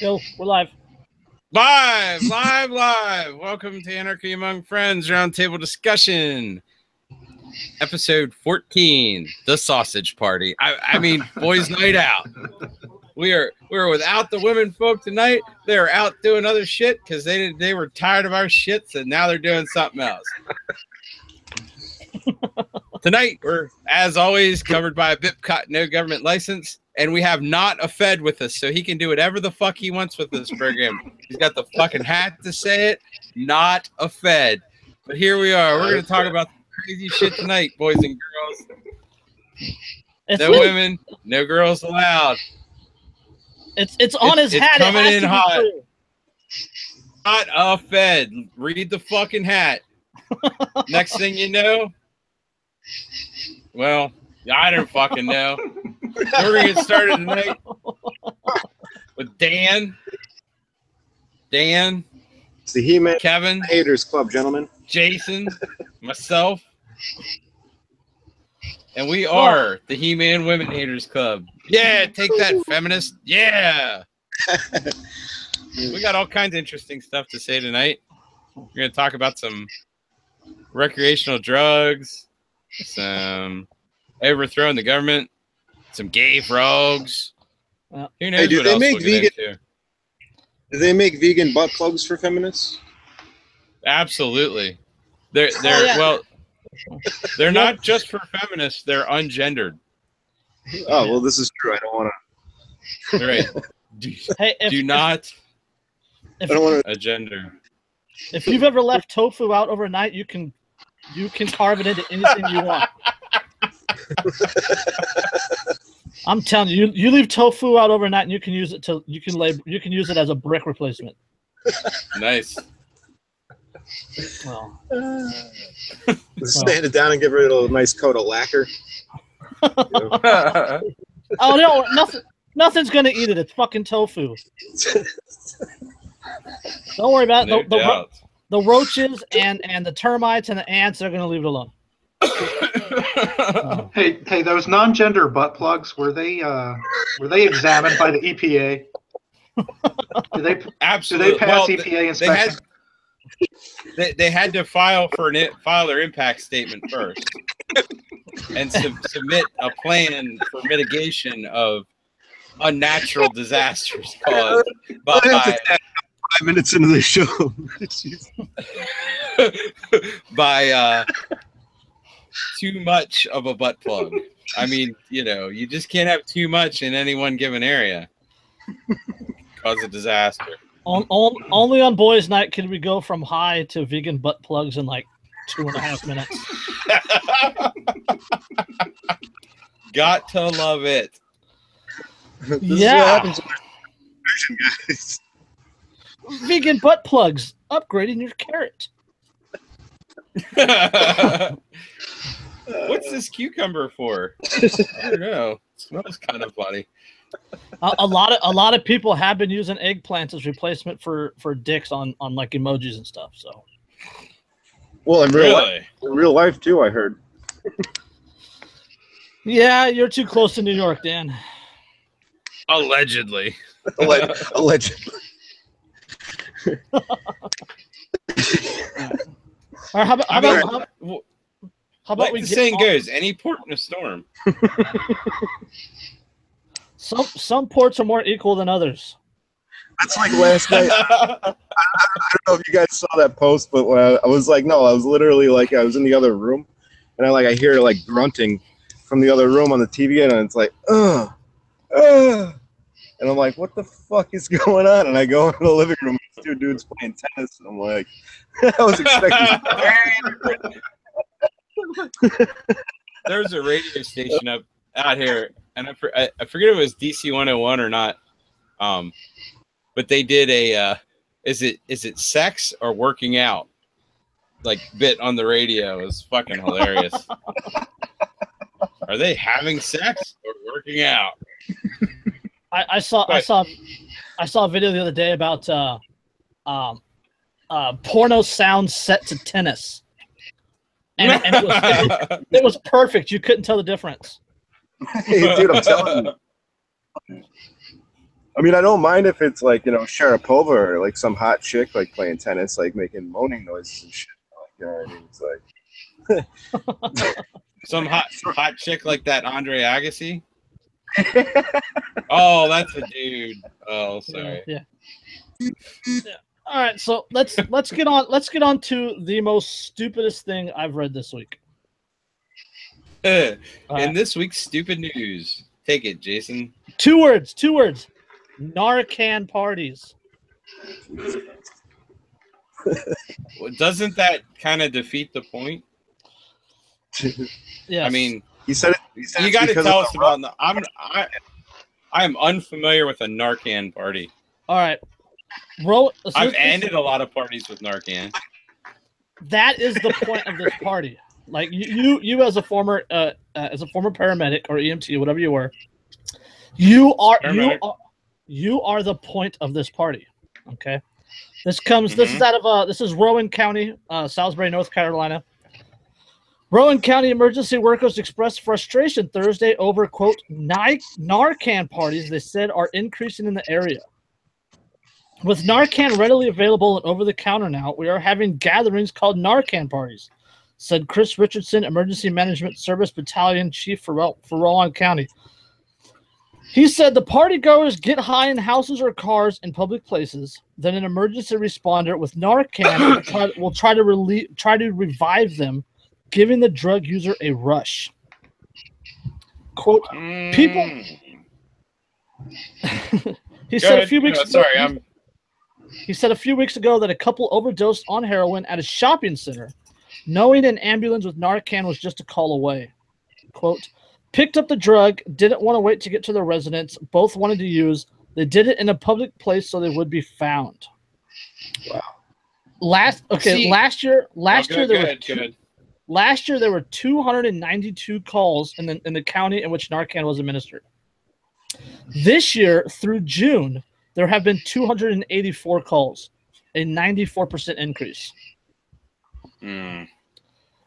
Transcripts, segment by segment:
Yo, we're live. Live. Welcome to Anarchy Among Friends Roundtable Discussion. Episode 14, The Sausage Party. I mean, boys' night out. We're without the women folk tonight. They're out doing other shit because they were tired of our shits and now they're doing something else. Tonight, we're, as always, covered by a BIPCOT no government license, and we have not a Fed with us, so he can do whatever the fuck he wants with this program. He's got the fucking hat to say it, not a Fed. But here we are. We're going to talk about crazy shit tonight, boys and girls. No women, no girls allowed. It's on his hat. It's coming in hot. Not a Fed. Read the fucking hat. Next thing you know, well, I don't fucking know. We're gonna get started tonight with Dan. It's the He-Man Kevin Haters Club, gentlemen. Jason, myself, and we are the He-Man Women Haters Club. Yeah, take that, feminist. Yeah. We got all kinds of interesting stuff to say tonight. We're gonna talk about some recreational drugs, some overthrowing the government, some gay frogs. Who knows what else we'll get into? Do they make vegan butt plugs for feminists? Absolutely. Well, they're not just for feminists, they're ungendered. Oh, well, this is true. I don't want to. Right. Do not agender. If you've ever left tofu out overnight, you can carve it into anything you want. I'm telling you, you leave tofu out overnight and you can use it use it as a brick replacement. Nice. Well, sand it down and give it a nice coat of lacquer. Oh no, nothing's gonna eat it. It's fucking tofu. Don't worry about it. The roaches and the termites and the ants are going to leave it alone. Hey, those non-gender butt plugs, were they examined by the EPA? Absolutely. Do they pass EPA inspection? They had to file their impact statement first and submit a plan for mitigation of unnatural disasters caused by 5 minutes into the show by too much of a butt plug. I mean, you just can't have too much in any one given area. Cause a disaster. Only on boys' night can we go from high to vegan butt plugs in like 2.5 minutes. Got to love it. This is what happens when guys. Vegan butt plugs, upgrading your carrot. What's this cucumber for? I don't know. It smells kind of funny. A lot of people have been using eggplants as replacement for dicks on like emojis and stuff. So, well, in real life too, I heard. Yeah, you're too close to New York, Dan. Allegedly. Allegedly. Or how about the saying goes, any port in a storm. Some ports are more equal than others. That's like last night. I don't know if you guys saw that post, but when I was literally like, I was in the other room, and I hear like grunting from the other room on the TV, and it's like, and I'm like, what the fuck is going on? And I go into the living room, and there's two dudes playing tennis, and I'm like, I was expecting. There's a radio station out here, and I forget if it was DC 101 or not, but they did a is it sex or working out like bit on the radio. It was fucking hilarious. Are they having sex or working out? I saw a video the other day about porno sounds set to tennis, and it was perfect. You couldn't tell the difference. Hey, dude, I'm telling you. I mean, I don't mind if it's like, you know, Sharapova or like some hot chick like playing tennis, like making moaning noises and shit. Like, you know what I mean? It's like Some hot chick like that Andre Agassi. Oh, that's a dude. Oh, sorry. Yeah. All right, so let's get on to the most stupidest thing I've read this week. In this week's stupid news, take it, Jason. Two words. NARCAN parties. Well, doesn't that kind of defeat the point? Yeah. I mean, he said you got to tell us about. I am unfamiliar with a Narcan party. All right. I've ended a lot of parties with Narcan. That is the point of this party. Like you as a former paramedic or EMT, whatever you were, you are the point of this party. Okay. This is out of this is Rowan County, Salisbury, North Carolina. Rowan County emergency workers expressed frustration Thursday over, quote, Narcan parties they said are increasing in the area. With Narcan readily available and over the counter now, we are having gatherings called Narcan parties, said Chris Richardson, Emergency Management Service Battalion Chief for Rowan County. He said the partygoers get high in houses or cars in public places. Then an emergency responder with Narcan will try to revive them, giving the drug user a rush. Quote, people. He said a few weeks ago that a couple overdosed on heroin at a shopping center, knowing an ambulance with Narcan was just a call away. Quote, picked up the drug, didn't want to wait to get to their residence, both wanted to use. They did it in a public place so they would be found. Wow. Last year there were 292 calls in the county in which Narcan was administered. This year through June, there have been 284 calls, a 94% increase.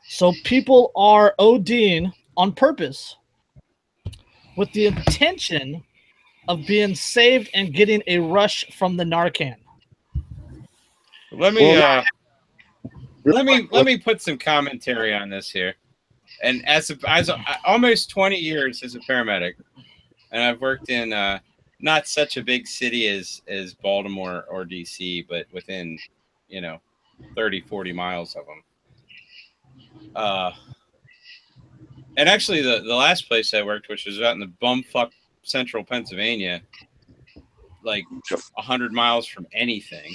So people are ODing on purpose with the intention of being saved and getting a rush from the Narcan. Let me put some commentary on this here. And as almost 20 years as a paramedic, and I've worked in not such a big city as Baltimore or DC, but within 30, 40 miles of them. And actually, the last place I worked, which was out in the bumfuck central Pennsylvania, like 100 miles from anything.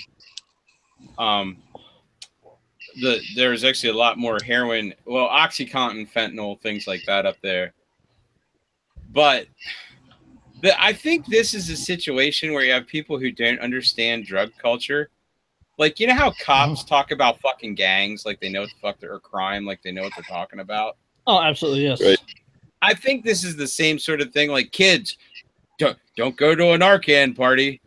There's actually a lot more heroin, well, OxyContin, fentanyl, things like that up there. But I think this is a situation where you have people who don't understand drug culture. Like, you know how cops talk about fucking gangs, like they know what the fuck they're, or crime, like they know what they're talking about? Oh, absolutely, yes. Right. I think this is the same sort of thing. Like, kids, don't go to a Narcan party,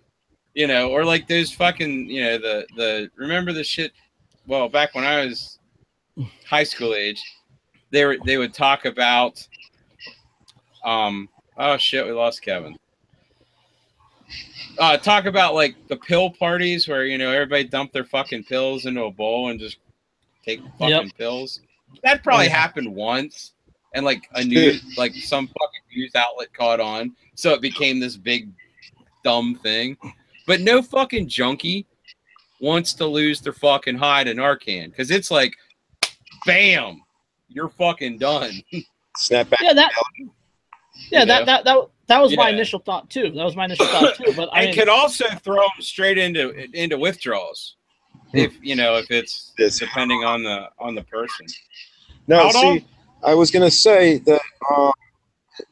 or like those fucking, the remember the shit. Well, back when I was high school age, they would talk about, oh shit, we lost Kevin. Talk about like the pill parties where everybody dumped their fucking pills into a bowl and just take fucking pills. That probably happened once, and like some fucking news outlet caught on, so it became this big dumb thing. But no fucking junkie wants to lose their fucking high to Narcan, because it's like, bam, you're fucking done. Snap back. That was my initial thought too. But I can also throw them straight into withdrawals, if it's depending on the person. No, see, I was gonna say that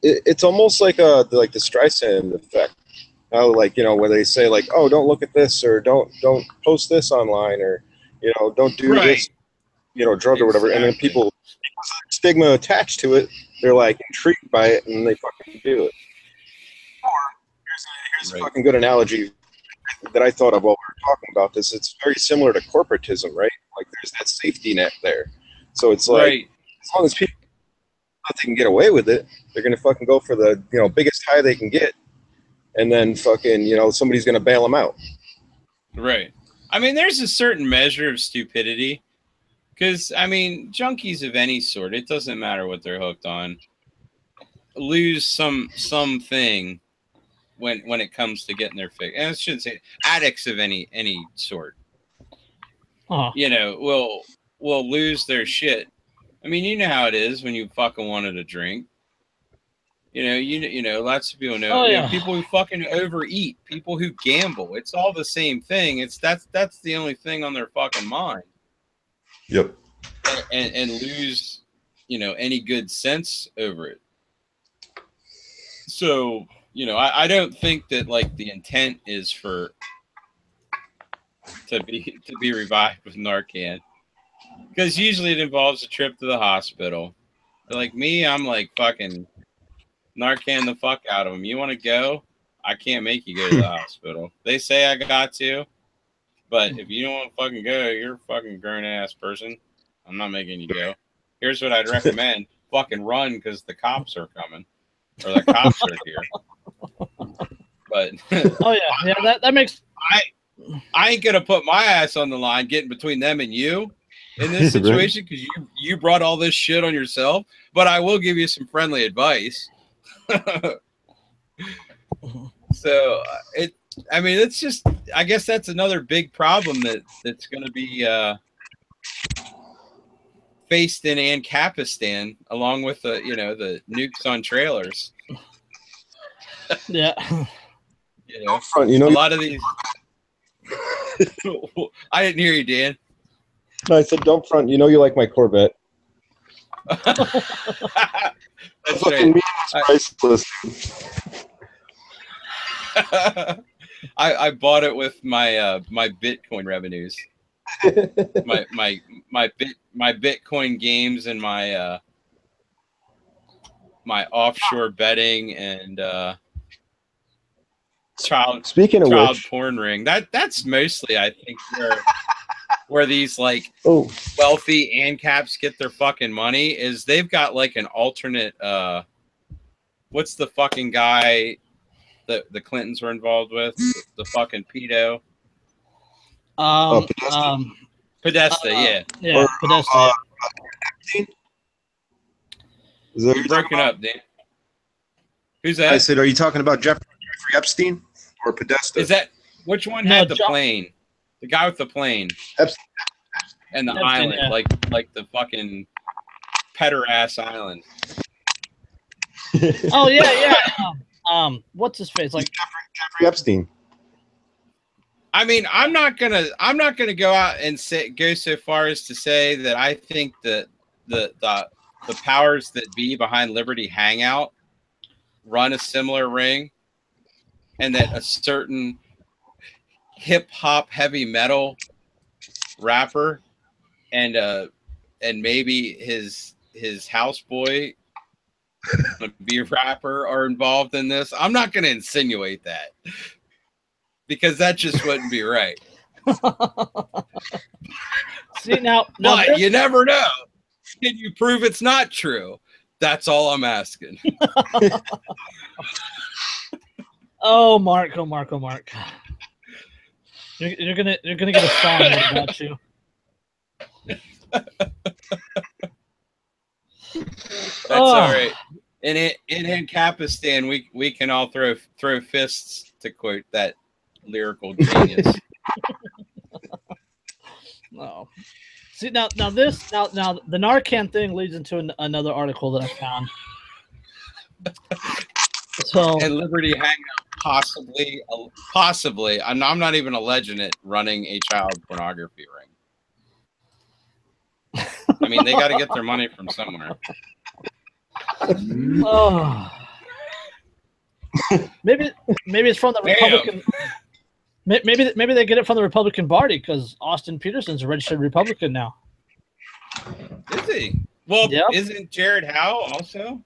it's almost like the Streisand effect. How where they say like, oh, don't look at this, or don't post this online, or don't do this, drug or whatever, and then people stigma attached to it. They're like intrigued by it, and they fucking do it. Or here's a fucking good analogy that I thought of while we were talking about this. It's very similar to corporatism, right? Like there's that safety net there. So it's like as long as people they can get away with it, they're gonna fucking go for the biggest high they can get. and then fucking, you know, somebody's gonna bail them out. Right. I mean, there's a certain measure of stupidity, because I mean, junkies of any sort, it doesn't matter what they're hooked on, lose something when it comes to getting their fix. And I shouldn't say addicts of any sort. You know, will lose their shit. I mean, you know how it is when you fucking wanted a drink. You know, lots of people know. You know, people who fucking overeat, people who gamble. It's all the same thing. That's the only thing on their fucking mind. Yep. And lose, you know, any good sense over it. So, you know, I don't think that like the intent is to be revived with Narcan, because usually it involves a trip to the hospital. But like me, I'm like fucking Narcan the fuck out of them. You want to go? I can't make you go to the hospital. They say I got to, but if you don't want to fucking go, you're a fucking grown ass person. I'm not making you go. Here's what I'd recommend: fucking run, because the cops are coming, or the cops are here. But that makes. I ain't gonna put my ass on the line getting between them and you in this situation, because you brought all this shit on yourself. But I will give you some friendly advice. So I mean, it's just, I guess that's another big problem that's going to be faced in Ancapistan, along with the, you know, the nukes on trailers. Yeah. You know, you know, a lot of these. I didn't hear you, Dan. No, I said don't front. You know, you like my Corvette. That's right. Priceless. I bought it with my my Bitcoin revenues, my Bitcoin games, and my my offshore betting and child porn ring. That's mostly, I think, where these like wealthy ANCAPs get their fucking money, is they've got like an alternate what's the fucking guy that the Clintons were involved with, the fucking pedo, Podesta, Podesta. You're breaking up, Dan. Who's that? I said, are you talking about Jeffrey Epstein or Podesta? Is that, which one had the plane? The guy with the plane. Epstein. And the island, yeah. like the fucking Petter-ass island. Oh yeah. What's his face? Like Jeffrey Epstein. I mean, I'm not gonna go out and go so far as to say that I think that the powers that be behind Liberty Hangout run a similar ring, and that a certain hip hop heavy metal rapper and maybe his houseboy, a beer rapper, are involved in this. I'm not going to insinuate that, because that just wouldn't be right. See now but you never know. Can you prove it's not true? That's all I'm asking. Oh, Mark. You're gonna get a song about you. That's all right. In Ancapistan, we can all throw fists, to quote that lyrical genius. No. See now the Narcan thing leads into another article that I found. So, and Liberty Hangout possibly, I'm not even alleging it, running a child pornography ring. I mean, they got to get their money from somewhere. Oh. Maybe it's from the Republican. Maybe they get it from the Republican Party, because Austin Peterson's a registered Republican now. Is he? Well, yep. Isn't Jared Howe also?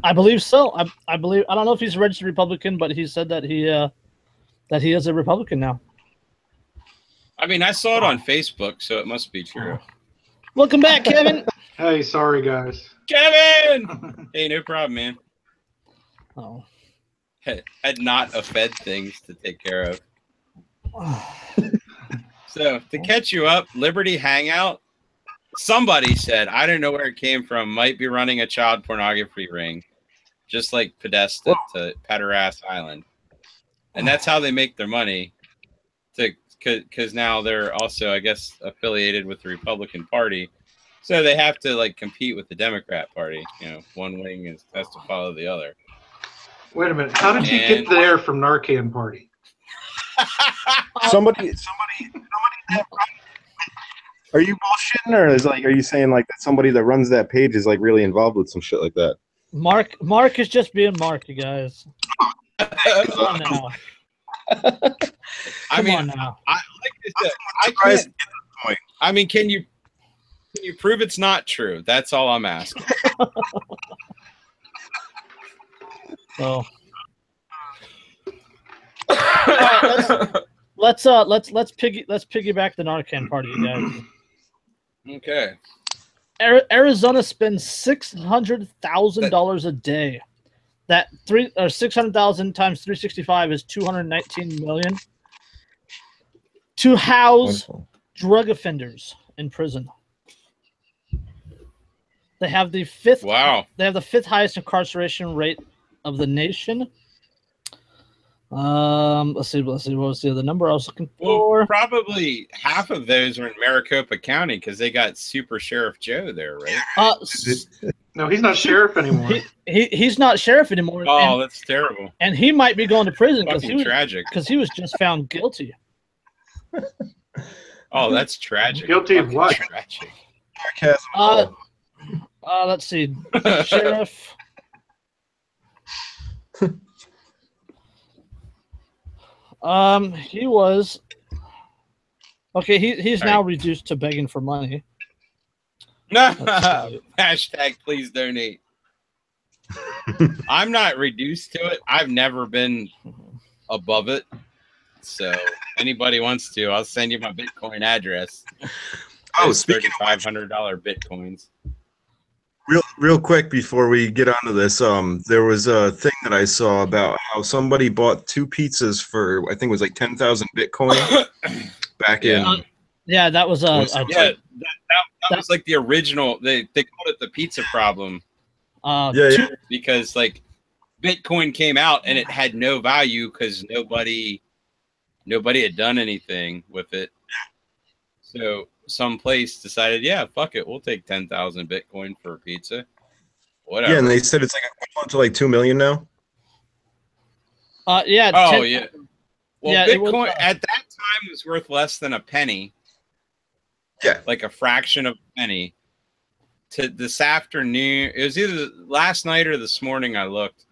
I believe so. I believe, I don't know if he's a registered Republican, but he said that he is a Republican now. I mean, I saw it on Facebook, so it must be true. Welcome back, Kevin. Hey, sorry guys. Kevin. Hey, no problem, man. Oh. had not a Fed things to take care of. So to catch you up, Liberty Hangout, somebody said, I don't know where it came from, might be running a child pornography ring, just like Podesta to Pederast Island. And that's how they make their money, because now they're also, I guess, affiliated with the Republican Party. So they have to like compete with the Democrat Party. You know, one wing has to follow the other. Wait a minute. How did he get there from NARCAN Party? Somebody. Are you bullshitting, or are you saying like that somebody that runs that page is like really involved with some shit like that? Mark is just being Mark, you guys. Come on now. I mean, I mean, can you prove it's not true? That's all I'm asking. So let's piggyback the Narcan party, you guys. Okay. Arizona spends $600,000 a day. That 600,000 times 365 is 219 million to house drug offenders in prison. They have the fifth. Wow. They have the fifth highest incarceration rate of the nation. Let's see. What was the other number I was looking for? Well, probably half of those are in Maricopa County because they got Super Sheriff Joe there, right? No, he's not sheriff anymore. He's not sheriff anymore. Oh, that's terrible. And he might be going to prison because he was just found guilty. Oh, that's tragic. Guilty of what? Tragic. Let's see. Sheriff. He was okay. He's now reduced to begging for money. No, hashtag please donate. I'm not reduced to it. I've never been above it. So anybody wants to, I'll send you my Bitcoin address. Oh, speaking of $3,500 Bitcoins. Real quick before we get onto this, there was a thing that I saw about how somebody bought 2 pizzas for, I think it was like 10,000 Bitcoin back in. Yeah, that was that was like the original. They called it the pizza problem. Because like Bitcoin came out and it had no value because nobody had done anything with it. So some place decided, yeah, fuck it, we'll take 10,000 Bitcoin for a pizza. Whatever. Yeah, and they said it's like equivalent to like 2 million now. Yeah. Yeah. Well, yeah, Bitcoin at that time was worth less than a penny. Yeah. Like a fraction of a penny. To this afternoon, it was either last night or this morning I looked.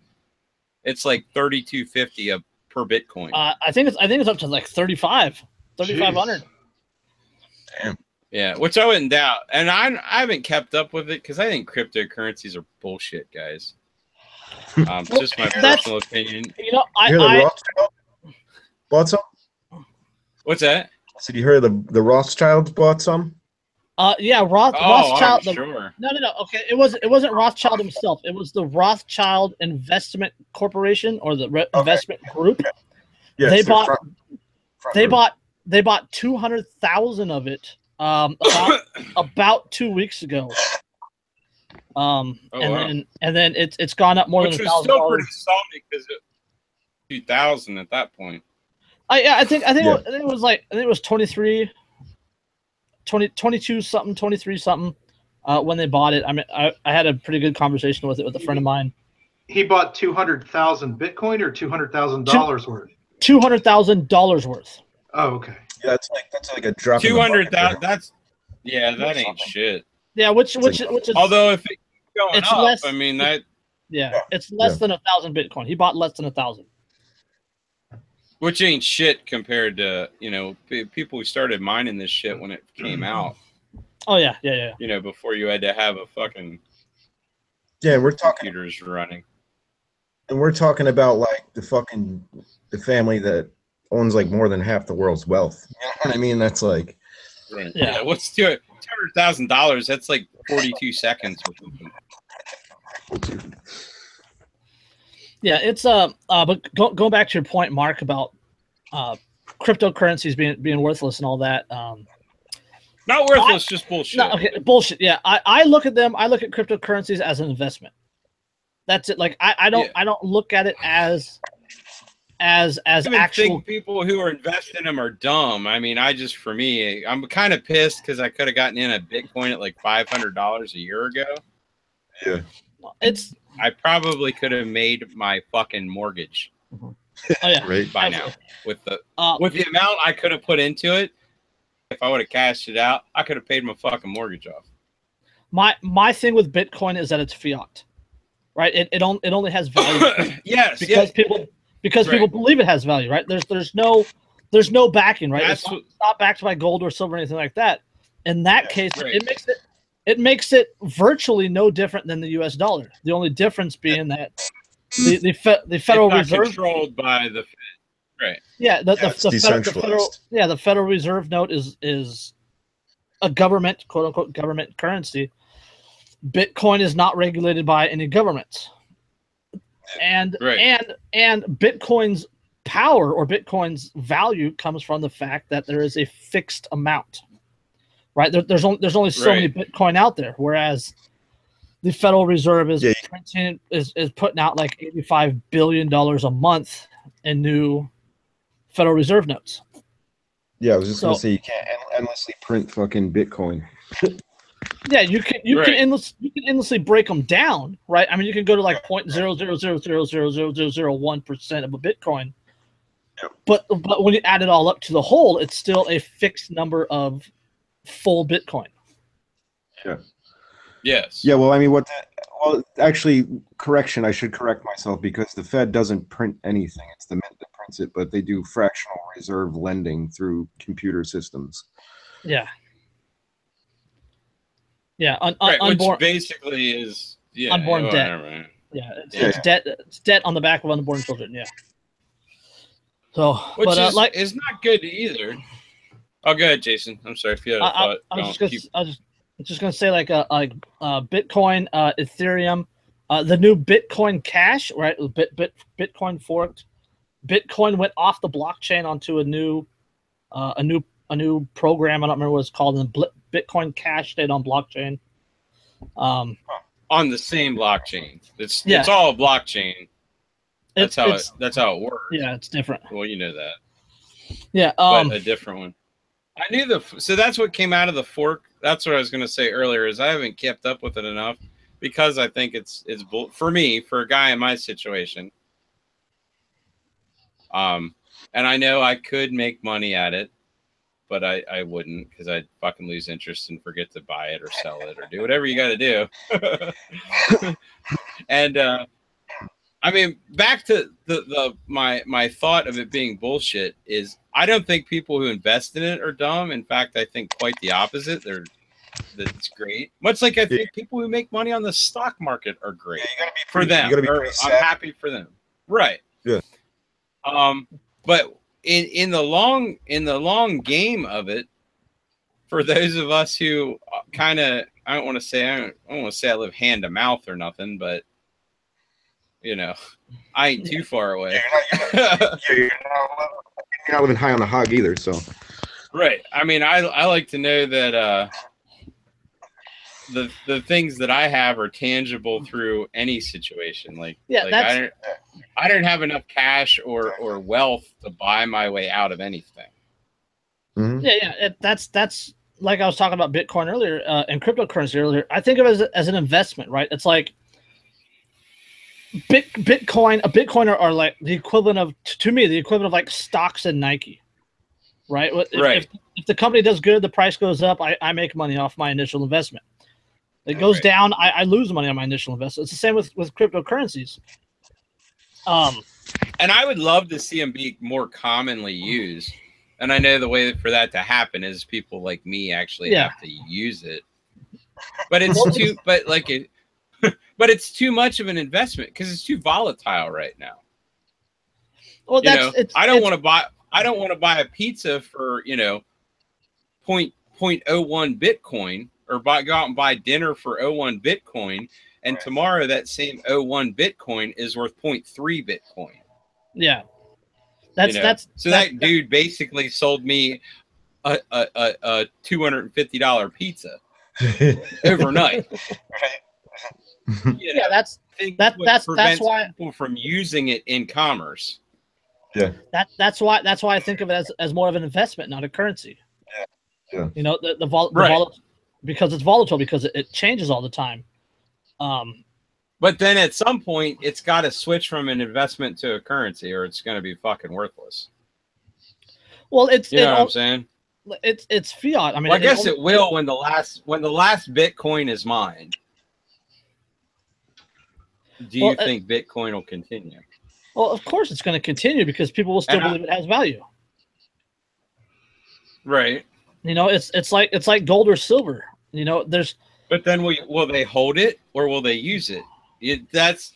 It's like $32.50 per Bitcoin. I think it's up to like 3,500. Damn. Yeah, which I wouldn't doubt. And I haven't kept up with it because I think cryptocurrencies are bullshit, guys. Just my personal opinion. You know, bought some? What's that? So you heard the Rothschilds bought some? Yeah, Rothschild. I'm sure. No. Okay, it wasn't Rothschild himself. It was the Rothschild Investment Corporation or the investment group. Yes, they bought 200,000 of it about 2 weeks ago. And then it's gone up more than $1,000. Which was still pretty solid because it 2,000 at that point. I think it was 22 something, 23 something when they bought it. I mean, I had a pretty good conversation with a friend of mine. He bought 200,000 Bitcoin or $200,000 worth? $200,000 worth. Oh, okay. Yeah, that's like a drop. 200,000. That ain't shit. Yeah, which is although if it's going up, less, I mean that. Yeah, it's less than 1,000 Bitcoin. He bought less than 1,000. Which ain't shit compared to, people who started mining this shit when it came out. Oh, yeah. Before you had to have a fucking we're talking computers running. And we're talking about like the family that owns like more than half the world's wealth. You know what I mean? That's like right. Yeah. What's $200,000? That's like 42 seconds or something. Yeah, it's but going back to your point, Mark, about cryptocurrencies being worthless and all that. Not worthless, just bullshit. No, okay, bullshit. Yeah, I look at them. I look at cryptocurrencies as an investment. That's it. Like I don't look at it as I actual. think people who are investing in them are dumb. I mean, for me, I'm kind of pissed because I could have gotten in a Bitcoin at like $500 a year ago. Yeah, I probably could have made my fucking mortgage. Oh yeah, right. By now, with the amount I could have put into it, if I would have cashed it out, I could have paid my fucking mortgage off. My thing with Bitcoin is that it's fiat, right? It only has value. Yes, because people believe it has value, right? There's no backing, right? It's not backed by gold or silver or anything like that. In that case, it makes it virtually no different than the U.S. dollar. The only difference being that the Federal Reserve controlled by the Fed, right? Yeah, the Federal Reserve note is a government, quote unquote, government currency. Bitcoin is not regulated by any government, and Bitcoin's power or Bitcoin's value comes from the fact that there is a fixed amount, right? There's only so many Bitcoin out there, whereas the Federal Reserve is putting out like $85 billion a month in new Federal Reserve notes. Yeah, I was just gonna say you can't endlessly print fucking Bitcoin. Yeah, you can endlessly break them down, right? I mean, you can go to like 0.000000001% of a Bitcoin, but when you add it all up to the whole, it's still a fixed number of full Bitcoin. Yeah. Yes. Yeah. Well, I mean, actually, correction. I should correct myself because the Fed doesn't print anything. It's the Mint that prints it, but they do fractional reserve lending through computer systems. Yeah. Yeah, which basically is unborn debt. Right. Yeah, it's debt. It's debt on the back of unborn children. Yeah. So, which is not good either. Oh, go ahead, Jason. I'm sorry if you had a thought. I was just gonna say like Bitcoin, Ethereum, the new Bitcoin Cash, right? Bitcoin forked. Bitcoin went off the blockchain onto a new program. I don't remember what it's called. And Bitcoin Cash stayed on blockchain. On the same blockchain. It's all blockchain. That's how it works. Yeah, it's different. Well, you know that. Yeah, but a different one. I knew so that's what came out of the fork. That's what I was going to say earlier. Is I haven't kept up with it enough because I think it's for me, for a guy in my situation. And I know I could make money at it, but I wouldn't because I'd fucking lose interest and forget to buy it or sell it or do whatever you got to do. And I mean, back to my thought of it being bullshit is I don't think people who invest in it are dumb. In fact, I think quite the opposite. That's great. Much like I think people who make money on the stock market are great for them. I'm happy for them. Right. Yeah. But in the long game of it, for those of us who kind of, I don't want to say I live hand to mouth or nothing, but you know, I ain't too far away. You're not living high on the hog either, so. Right. I mean, I like to know that the things that I have are tangible through any situation. I don't have enough cash or wealth to buy my way out of anything. Mm-hmm. Yeah. That's like I was talking about Bitcoin earlier and cryptocurrency earlier. I think of it as an investment, right? It's like a Bitcoin are like the equivalent of, to me, the equivalent of like stocks in Nike, right? If the company does good, the price goes up, I make money off my initial investment. It goes down, I lose money on my initial investment. It's the same with cryptocurrencies. And I would love to see them be more commonly used. And I know the way for that to happen is people like me actually have to use it. But it's too much of an investment because it's too volatile right now. Well, I don't want to buy a pizza for 0.01 Bitcoin or go out and buy dinner for 0.01 Bitcoin and tomorrow that same 01 Bitcoin is worth 0.3 Bitcoin. Yeah. So that dude basically sold me a $250 pizza overnight. Yeah, that's why people from using it in commerce. Yeah. That's why I think of it as more of an investment, not a currency. Yeah. You know, because it's volatile, because it changes all the time. But then at some point, it's got to switch from an investment to a currency, or it's going to be fucking worthless. Well, what I'm saying? It's fiat. I mean, I guess it will when the last Bitcoin is mined. Do you think Bitcoin will continue? Well, of course it's going to continue, because people will still believe it has value. Right. You know, it's like gold or silver. You know, But then will they hold it, or will they use it? That's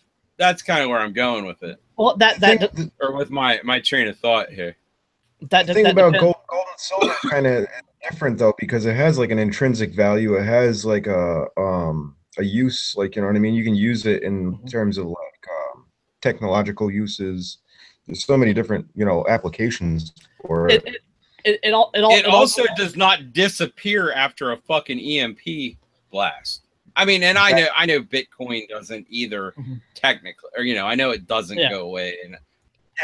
kind of where I'm going with it. Well, or with my train of thought here. The thing about gold and silver is kind of different, though, because it has like an intrinsic value. It has like a use, like, you know what I mean? You can use it in terms of like technological uses. There's so many different, applications for it. It also does not disappear after a fucking EMP blast. I mean, and I know Bitcoin doesn't either, technically, or I know it doesn't go away, and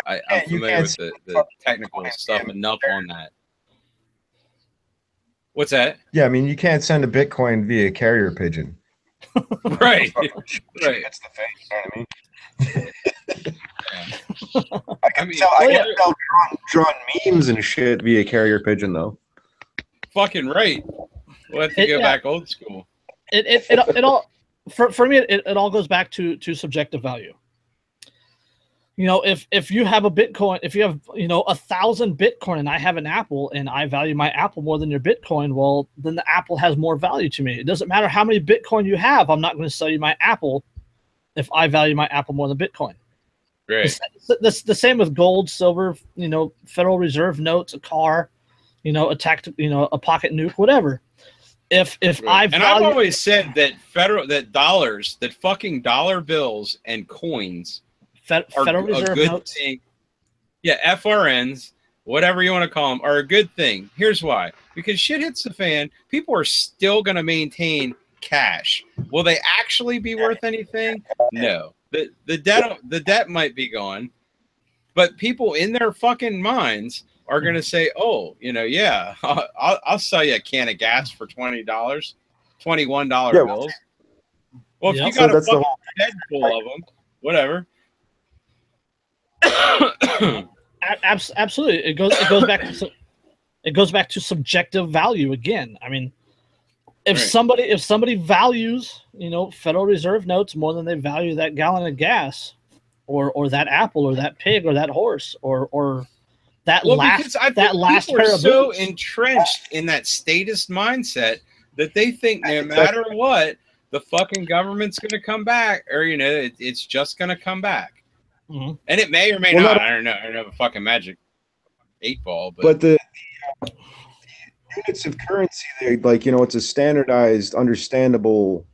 I'm familiar with the technical stuff enough on that. What's that? Yeah, I mean, you can't send a Bitcoin via carrier pigeon. Right. That's the thing. You know what I mean? I can tell drawing memes and shit via carrier pigeon, though. Fucking right. We'll have to go back old school. It all for me it all goes back to subjective value. You know, if you have a Bitcoin, if you have 1,000 Bitcoin and I have an Apple and I value my Apple more than your Bitcoin, well, then the Apple has more value to me. It doesn't matter how many Bitcoin you have. I'm not going to sell you my Apple if I value my Apple more than Bitcoin. Right. The same with gold, silver, Federal Reserve notes, a car, a pocket nuke, whatever. If right. I've always said that fucking dollar bills and coins Federal Reserve notes. Thing. Yeah, FRNs, whatever you want to call them, are a good thing. Here's why. Because shit hits the fan, people are still going to maintain cash. Will they actually be worth anything? No. The debt might be gone, but people in their fucking minds are going to say, "Oh, I'll sell you a can of gas for $20, $21 bills." Well, if you got a fucking head full of them, whatever. Absolutely, it goes back to subjective value again. I mean, if somebody values Federal Reserve notes more than they value that gallon of gas, or that apple, or that pig, or that horse, or that last people are so entrenched in that statist mindset that they think no matter what, the fucking government's going to come back, or it's just going to come back. Mm-hmm. And it may or may not. I don't know. I don't have a fucking magic 8-ball, but the units of currency, they it's a standardized, understandable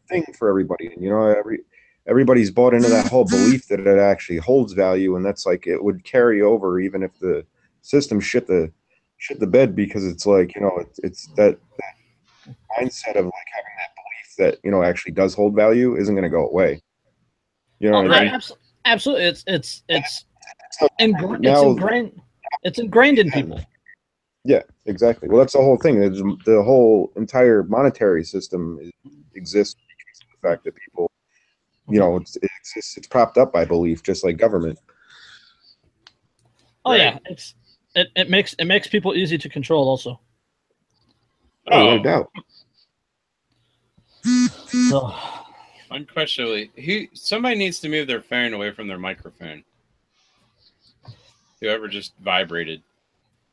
thing for everybody. And everybody's bought into that whole belief that it actually holds value, and that's like it would carry over even if the system shit the bed, because it's like it's that mindset of like having that belief that actually does hold value isn't going to go away. You know what I mean? Absolutely, it's ingrained in people. Yeah, exactly. Well, that's the whole thing. The whole entire monetary system exists because of the fact that people, it exists. It's propped up by belief, just like government. Oh yeah, it makes people easy to control, also. Oh, no doubt. So. Unquestionably, somebody needs to move their phone away from their microphone. Whoever just vibrated.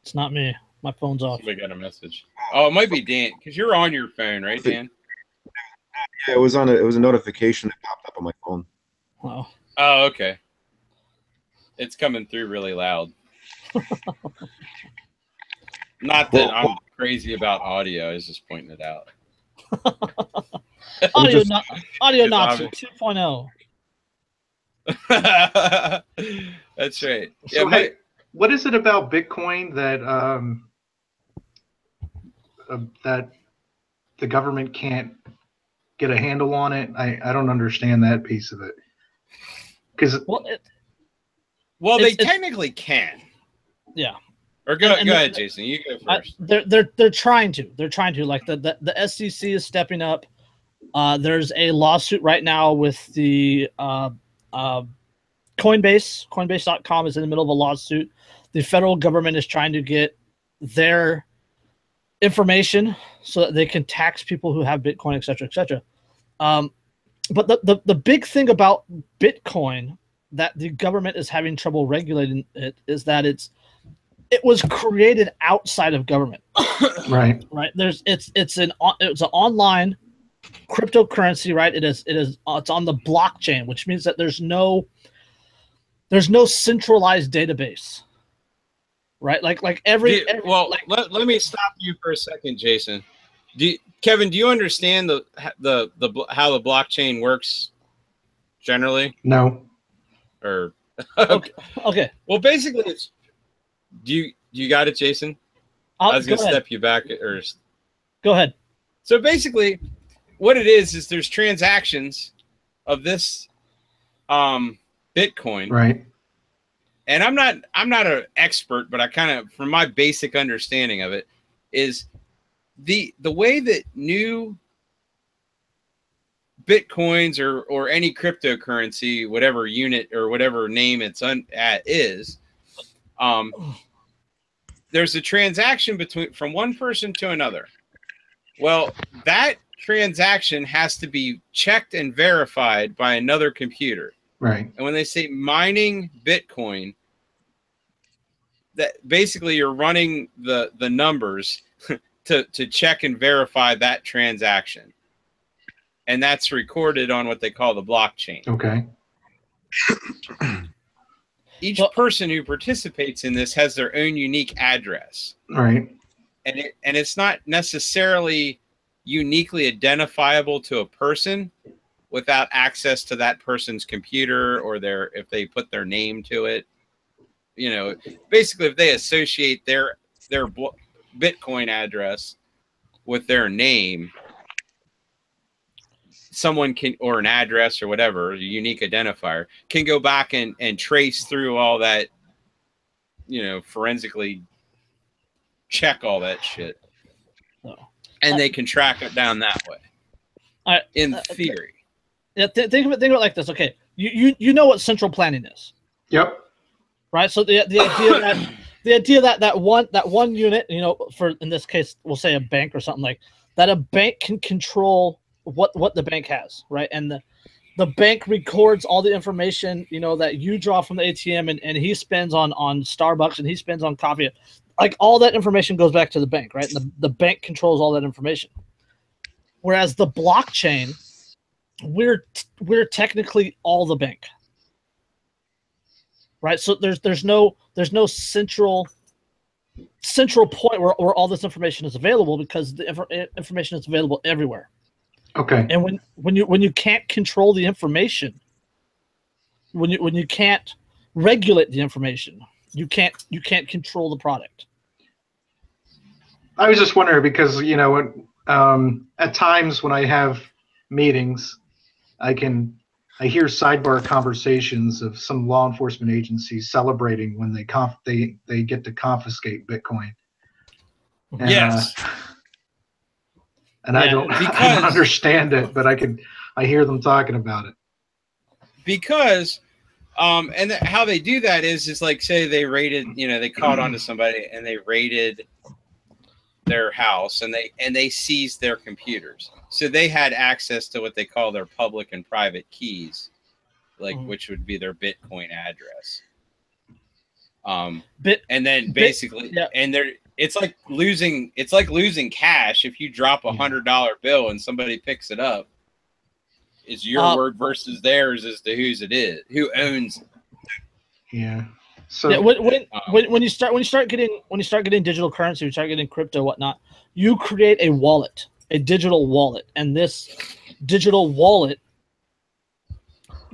It's not me. My phone's off. Somebody got a message. Oh, it might be Dan, because you're on your phone, right, Dan? Yeah, it was a notification that popped up on my phone. Oh, okay. It's coming through really loud. Not that I'm crazy about audio. I was just pointing it out. Audio, just- audio It's Nazi obvious. 2.0. That's right. So, Yeah, hey, what is it about Bitcoin that that the government can't get a handle on it? I don't understand that piece of it. Because Well, they it's- technically can. yeah. Or go And ahead, Jason. You go first. They're trying to. They're trying to. Like the SEC is stepping up. There's a lawsuit right now with the Coinbase. Coinbase.com is in the middle of a lawsuit. The federal government is trying to get their information so that they can tax people who have Bitcoin, et cetera, et cetera. But the big thing about Bitcoin that the government is having trouble regulating it is that it was created outside of government. right. It's an online cryptocurrency, right? It's on the blockchain, which means that there's no centralized database, right? Like let me stop you for a second, Jason. Kevin, do you understand how the blockchain works generally? No. Or okay. Well, basically, it's you got it, Jason? I was going to step you back. Go ahead. So basically, what it is there's transactions of this Bitcoin, right? And I'm not an expert, but I kind of, from my basic understanding of it, is the way that new Bitcoins or any cryptocurrency, whatever unit or whatever name it's is, there's a transaction from one person to another. Well, that transaction has to be checked and verified by another computer. Right. And when they say mining Bitcoin, that basically you're running the numbers to check and verify that transaction. And that's recorded on what they call the blockchain. Okay. Each person who participates in this has their own unique address. Right. And it's not necessarily uniquely identifiable to a person without access to that person's computer or if they put their name to it. You know, basically if they associate their Bitcoin address with their name, someone can, or an address or whatever, a unique identifier, can go back and trace through all that, you know, forensically check all that shit. And they can track it down that way. In theory. Yeah, think of it like this. Okay, you know what central planning is. Yep. Right. So the idea that one unit, you know, for in this case, we'll say a bank or something like that, a bank can control what the bank has, right? And the bank records all the information, you know, that you draw from the ATM and he spends on Starbucks and he spends on coffee. Like all that information goes back to the bank, right? And the bank controls all that information. Whereas the blockchain, we're technically all the bank, right? So there's no central point where all this information is available because the information is available everywhere. Okay. And when you can't control the information, when you can't regulate the information, you can't control the product. I was just wondering because, you know, at times when I have meetings, I hear sidebar conversations of some law enforcement agencies celebrating when they get to confiscate Bitcoin. And, yes. And I don't understand it, but I hear them talking about it. Because and how they do that is like, say they raided, you know, they caught onto somebody and they raided their house and they seized their computers. So they had access to what they call their public and private keys, like which would be their Bitcoin address. And then basically, and it's like losing cash if you drop $100 bill and somebody picks it up. Is your word versus theirs as to who owns it. Yeah. So yeah, when you start getting digital currency, you start getting crypto, whatnot, you create a wallet. a digital wallet, and this digital wallet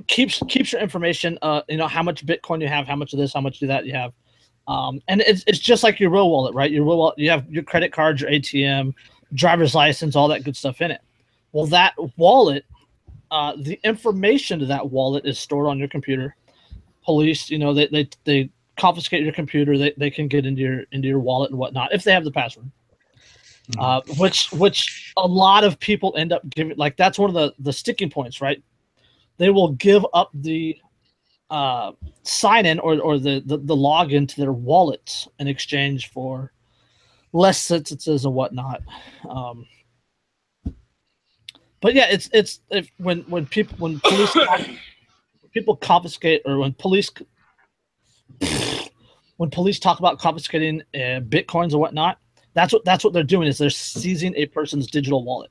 keeps your information. How much Bitcoin you have, how much of this, how much of that you have, and it's just like your real wallet, right? Your real wallet, you have your credit card, your ATM, driver's license, all that good stuff in it. Well, that wallet, the information to that wallet is stored on your computer. Police, they confiscate your computer. They can get into your wallet and whatnot if they have the password. Which a lot of people end up giving. Like, that's one of the sticking points, right? They will give up the sign in or the login to their wallets in exchange for less sentences and whatnot. But yeah, it's when police people confiscate, or when police talk about confiscating bitcoins and whatnot, that's what they're doing, is they're seizing a person's digital wallet.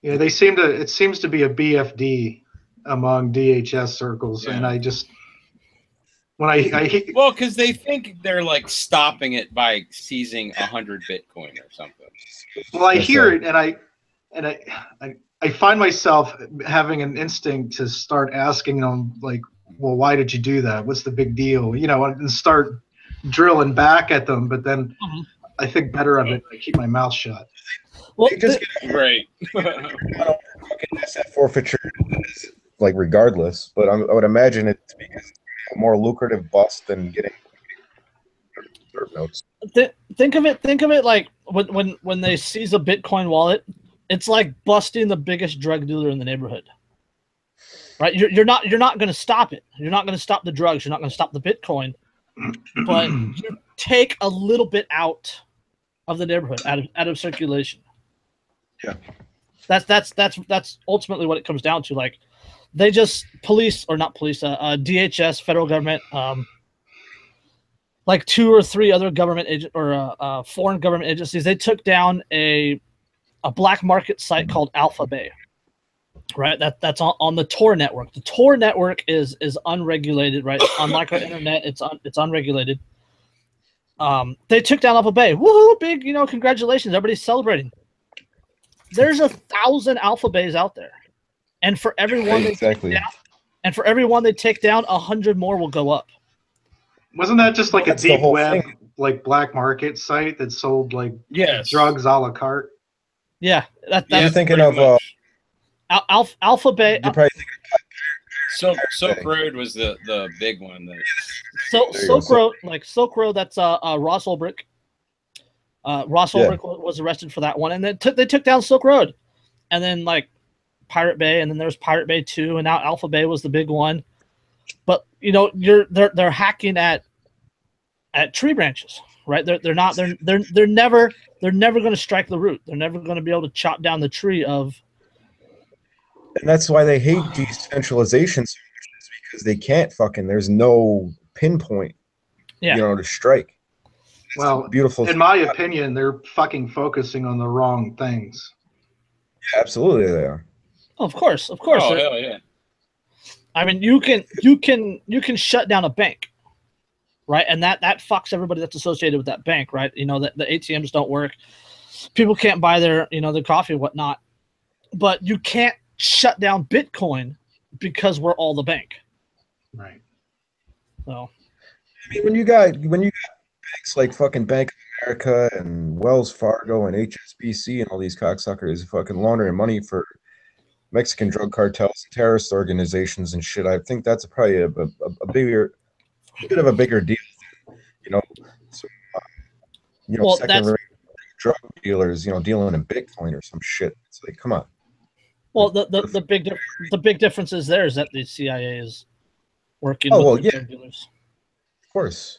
Yeah, it seems to be a BFD among DHS circles, and I just well, because they think they're like stopping it by seizing 100 Bitcoin or something. Well, I hear it, and I find myself having an instinct to start asking them, like, well, why did you do that? What's the big deal? And start drilling back at them. But then I think better of it. I keep my mouth shut. Well, right. Asset forfeiture, like, regardless. But I would imagine it's because it's a more lucrative bust than getting notes. Think of it like when they seize a Bitcoin wallet, it's like busting the biggest drug dealer in the neighborhood, right? You're not going to stop it. You're not going to stop the drugs. You're not going to stop the Bitcoin, but you take a little bit out of the neighborhood, out of circulation. Yeah, that's ultimately what it comes down to. Like, they just DHS, federal government, like 2 or 3 other government foreign government agencies. They took down a black market site called Alpha Bay, right? That's on the Tor network. The Tor network is unregulated, right? Unlike our internet, it's unregulated. They took down Alpha Bay. Woohoo! Big, congratulations! Everybody's celebrating. There's 1,000 Alpha Bays out there, and for everyone they take down, 100 more will go up. Wasn't that just like a deep web, like black market site that sold like drugs a la carte? Yeah, you're thinking of Alpha Bay. You're probably thinking Silk Road was the big one. Silk Road. That's Ross Ulbricht. Ross Ulbricht was arrested for that one, and then they took down Silk Road, and then like Pirate Bay, and then there was Pirate Bay 2, and now Alpha Bay was the big one. But they're hacking at tree branches, right? They're never going to strike the root. They're never going to be able to chop down the tree of. And that's why they hate decentralization so much, is because they can't there's no pinpoint, to strike. Well, beautiful. In my opinion, they're fucking focusing on the wrong things. Yeah, absolutely, they are. Oh, of course. Oh, hell yeah. I mean, you can shut down a bank, right? And that fucks everybody that's associated with that bank, right? The ATMs don't work. People can't buy their coffee and whatnot. But you can't shut down Bitcoin because we're all the bank. Right. So, I mean, when you got banks like fucking Bank of America and Wells Fargo and HSBC and all these cocksuckers fucking laundering money for Mexican drug cartels and terrorist organizations and shit, I think that's probably a bit of a bigger deal than, secondary drug dealers, dealing in Bitcoin or some shit. It's like, come on. Well, the big difference is there is that the CIA is working with the drug dealers. Of course.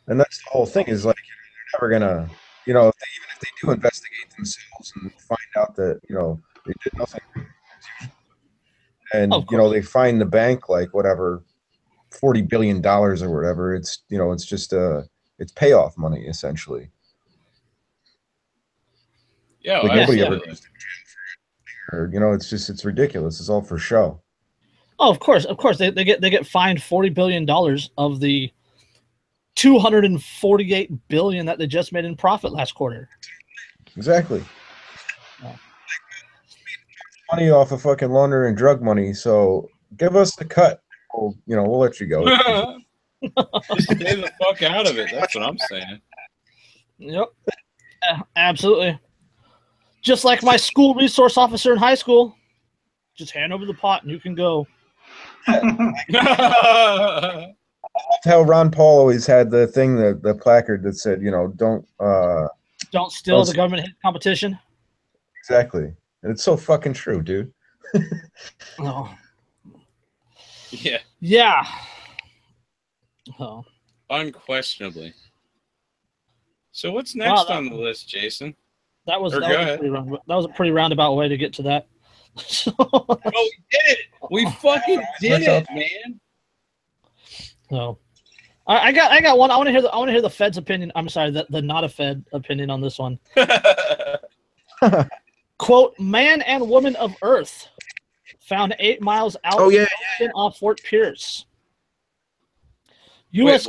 And that's the whole thing, is like, they're never gonna, even if they do investigate themselves and find out that, they did nothing, and they find the bank like whatever, $40 billion or whatever, it's it's just it's payoff money essentially. Yeah, like nobody ever goes to jail for it, it's ridiculous. It's all for show. Oh, of course, they get fined $40 billion of the $248 billion that they just made in profit last quarter. Exactly. Money off of fucking laundering drug money, so give us the cut. We'll let you go. Just stay the fuck out of it. That's what I'm saying. Yep. Absolutely. Just like my school resource officer in high school. Just hand over the pot and you can go. How Ron Paul always had the thing, the placard that said, don't steal the government hate competition. Exactly. And it's so fucking true, dude. Oh. Yeah. Yeah. Oh. Unquestionably. So what's next on the list, Jason? That was a pretty roundabout way to get to that. Oh, we did it! We fucking did it, man. So, I got one. I want to hear the Fed's opinion. I'm sorry, the not a Fed opinion on this one. Quote: Man and woman of Earth found 8 miles out off Fort Pierce. U.S.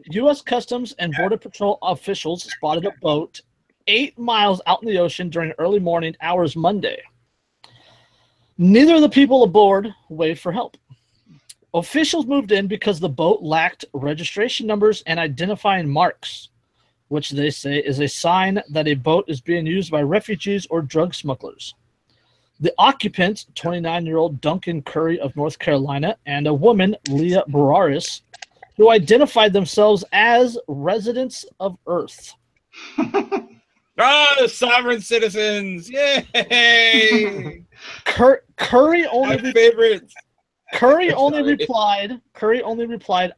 U.S. Customs and Border Patrol officials spotted a boat 8 miles out in the ocean during early morning hours Monday. Neither of the people aboard waved for help. Officials moved in because the boat lacked registration numbers and identifying marks, which they say is a sign that a boat is being used by refugees or drug smugglers. The occupants, 29-year-old Duncan Curry of North Carolina, and a woman, Leah Bararis, who identified themselves as residents of Earth. Oh, sovereign citizens! Yay! Curry only my favorites. Curry only replied,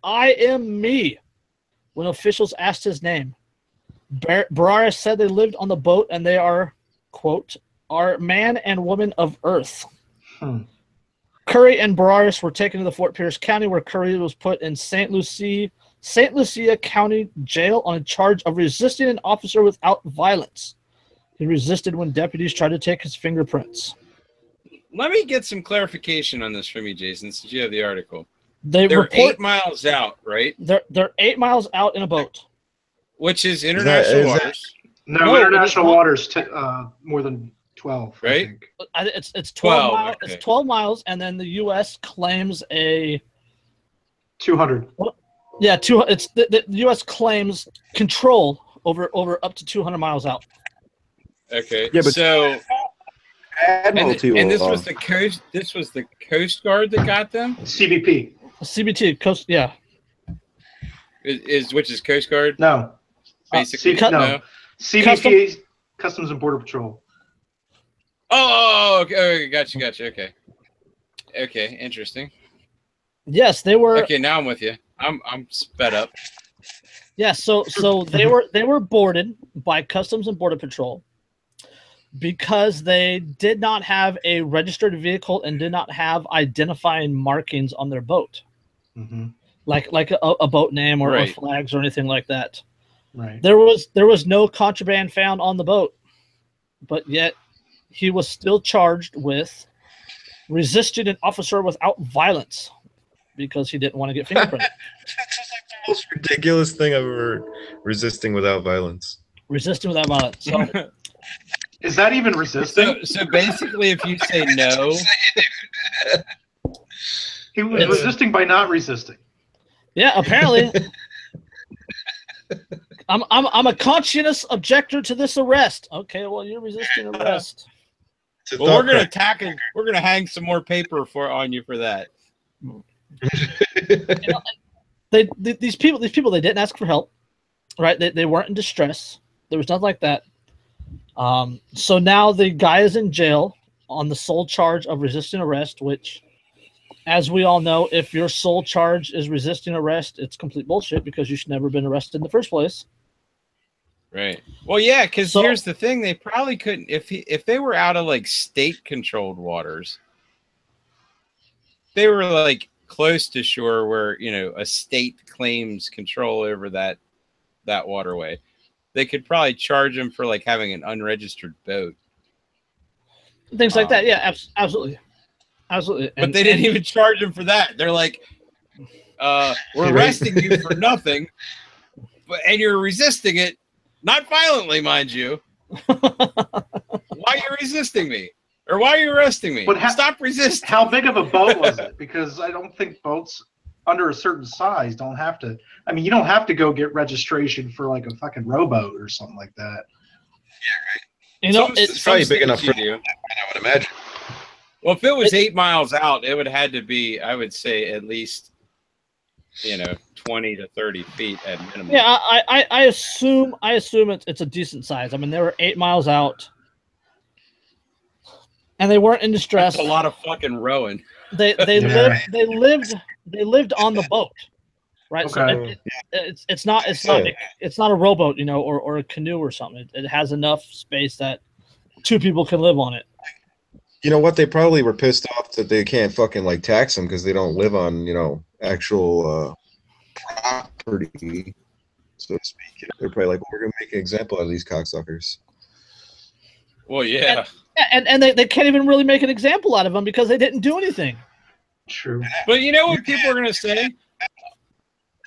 "I am me," when officials asked his name. Bararis said they lived on the boat and they are, quote, "are man and woman of Earth." Curry and Bararis were taken to the Fort Pierce County, where Curry was put in St. Lucia County Jail on a charge of resisting an officer without violence. He resisted when deputies tried to take his fingerprints. Let me get some clarification on this from you, Jason, since you have the article. They're 8 miles out, right? They're 8 miles out in a boat. Which is international waters. No, international waters more than 12. Right? I think. It's 12 miles. Okay. It's 12 miles, and then the U.S. claims a 200. Yeah, it's the U.S. claims control over up to 200 miles out. Okay. Yeah, but so Admiralty and this was the coast. This was the Coast Guard that got them. CBT Coast. Yeah. Which is Coast Guard? No. Basically, no. CBP, Customs and Border Patrol. Oh, okay. Gotcha. Okay, interesting. Yes, they were. Okay, now I'm with you. I'm sped up. Yeah, so they were boarded by Customs and Border Patrol because they did not have a registered vehicle and did not have identifying markings on their boat, like a boat name or flags or anything like that. Right. There was no contraband found on the boat, but yet he was still charged with resisting an officer without violence because he didn't want to get fingerprinted. That's like the most ridiculous thing I've ever resisting without violence. Resisting without violence. So, is that even resisting? So basically, if you say no, he was resisting by not resisting. Yeah, apparently. I'm a conscientious objector to this arrest. Okay, well, you're resisting arrest. Well, we're gonna attack it. We're gonna hang some more paper on you for that. These people they didn't ask for help, right? They weren't in distress. There was nothing like that. So now the guy is in jail on the sole charge of resisting arrest, which, as we all know, if your sole charge is resisting arrest, it's complete bullshit because you should never have been arrested in the first place. Right. Well, yeah, because here's the thing: they probably couldn't if they were out of like state-controlled waters. They were like close to shore where a state claims control over that waterway. They could probably charge them for like having an unregistered boat, things like that. Yeah, absolutely. But they didn't even charge them for that. They're like, we're arresting you for nothing, and you're resisting it, not violently, mind you, Why are you resisting me? Or why are you arresting me? But Stop resisting. How big of a boat was it? Because I don't think boats under a certain size don't have to. I mean, you don't have to go get registration for like a fucking rowboat or something like that. You know, it's probably big enough for you. I would imagine. Well, if it was 8 miles out, it would have to be, I would say, at least, 20 to 30 feet at minimum. Yeah, I assume it's a decent size. I mean, they were 8 miles out, and they weren't in distress. That's a lot of fucking rowing. They lived on the boat, right? Okay. So it's not a rowboat, or a canoe or something. It has enough space that 2 people can live on it. You know what? They probably were pissed off that they can't fucking like tax them because they don't live on actual property, so to speak. They're probably like, well, we're gonna make an example out of these cocksuckers. Well, yeah. And they can't even really make an example out of them because they didn't do anything. True. But you know what people are going to say?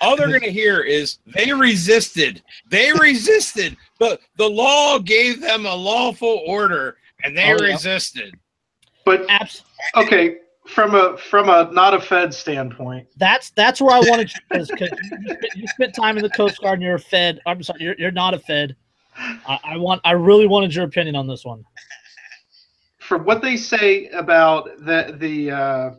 All they're going to hear is they resisted. They resisted. The law gave them a lawful order, and they resisted. But okay, from a not a Fed standpoint, that's where I wanted you, because you spent time in the Coast Guard and you're a Fed. I'm sorry, you're not a Fed. I really wanted your opinion on this one. From what they say about the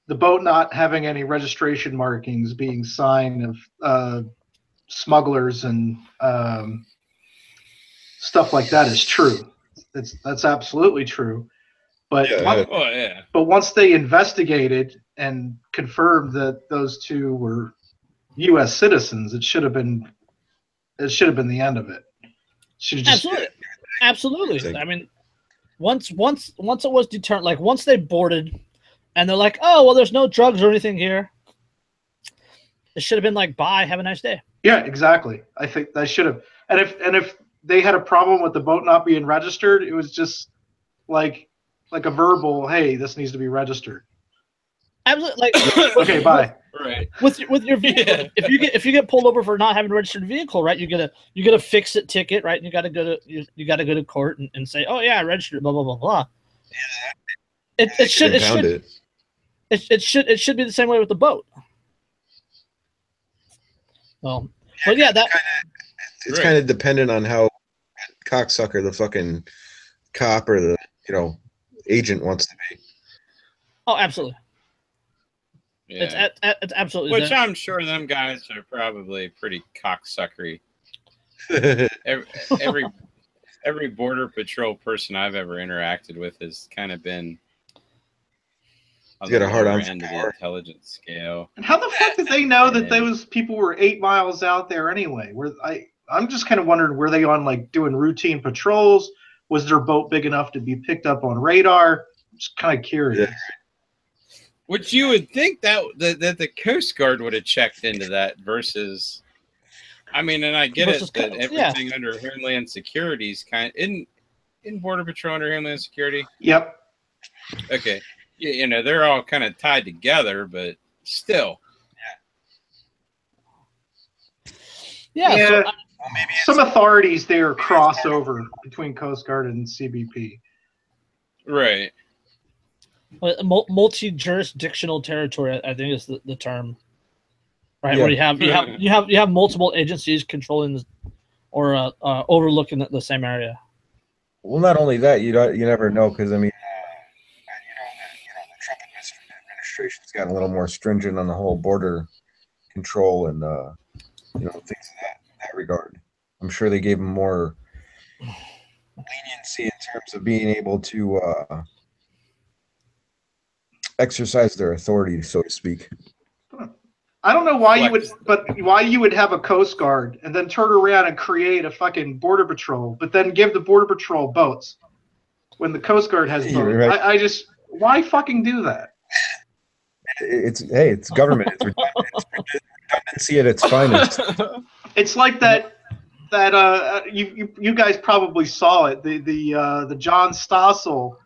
boat not having any registration markings being sign of smugglers and stuff like that is true. That's absolutely true. But but once they investigated and confirmed that those 2 were U.S. citizens, it should have been the end of it. Absolutely. I mean, once it was determined, like once they boarded, and they're like, oh well, there's no drugs or anything here. It should have been like, bye, have a nice day. Yeah, exactly. I think they should have. And if they had a problem with the boat not being registered, it was just like a verbal, hey, this needs to be registered. Absolutely. Like, okay, bye. Right. With your vehicle, yeah. if you get pulled over for not having a registered vehicle, right? You get a fix-it ticket, right? And you got to go to court and say, oh yeah, I registered, blah blah blah blah. It should be the same way with the boat. Well, but yeah, it's kind of dependent on how cocksucker the fucking cop or the agent wants to be. Oh, absolutely. Yeah. It's absolutely. Which I'm sure them guys are probably pretty cocksuckery. every border patrol person I've ever interacted with has kind of been on the lower end of the intelligence scale. And how the fuck did they know that those people were 8 miles out there anyway? I'm just kind of wondering, were they on like doing routine patrols? Was their boat big enough to be picked up on radar? I'm just kind of curious. Yeah. Which you would think that the Coast Guard would have checked into that versus, I mean, and I get it that everything under Homeland Security is kind of in Border Patrol under Homeland Security. Yep. Okay. Yeah, they're all kind of tied together, but still. Yeah. So, maybe some authorities there cross over between Coast Guard and CBP. Right. Multi-jurisdictional territory, I think, is the term, right? Yeah. Where you have multiple agencies controlling or overlooking the same area. Well, not only that, you never know, because I mean, the Trump administration's gotten a little more stringent on the whole border control and things in that regard. I'm sure they gave them more leniency in terms of being able to exercise their authority, so to speak. I don't know why you would have a Coast Guard and then turn around and create a fucking Border Patrol, but then give the Border Patrol boats when the Coast Guard has boats. Right. Why fucking do that? It's government. It's redundancy at its finest. It's like that you guys probably saw it, the John Stossel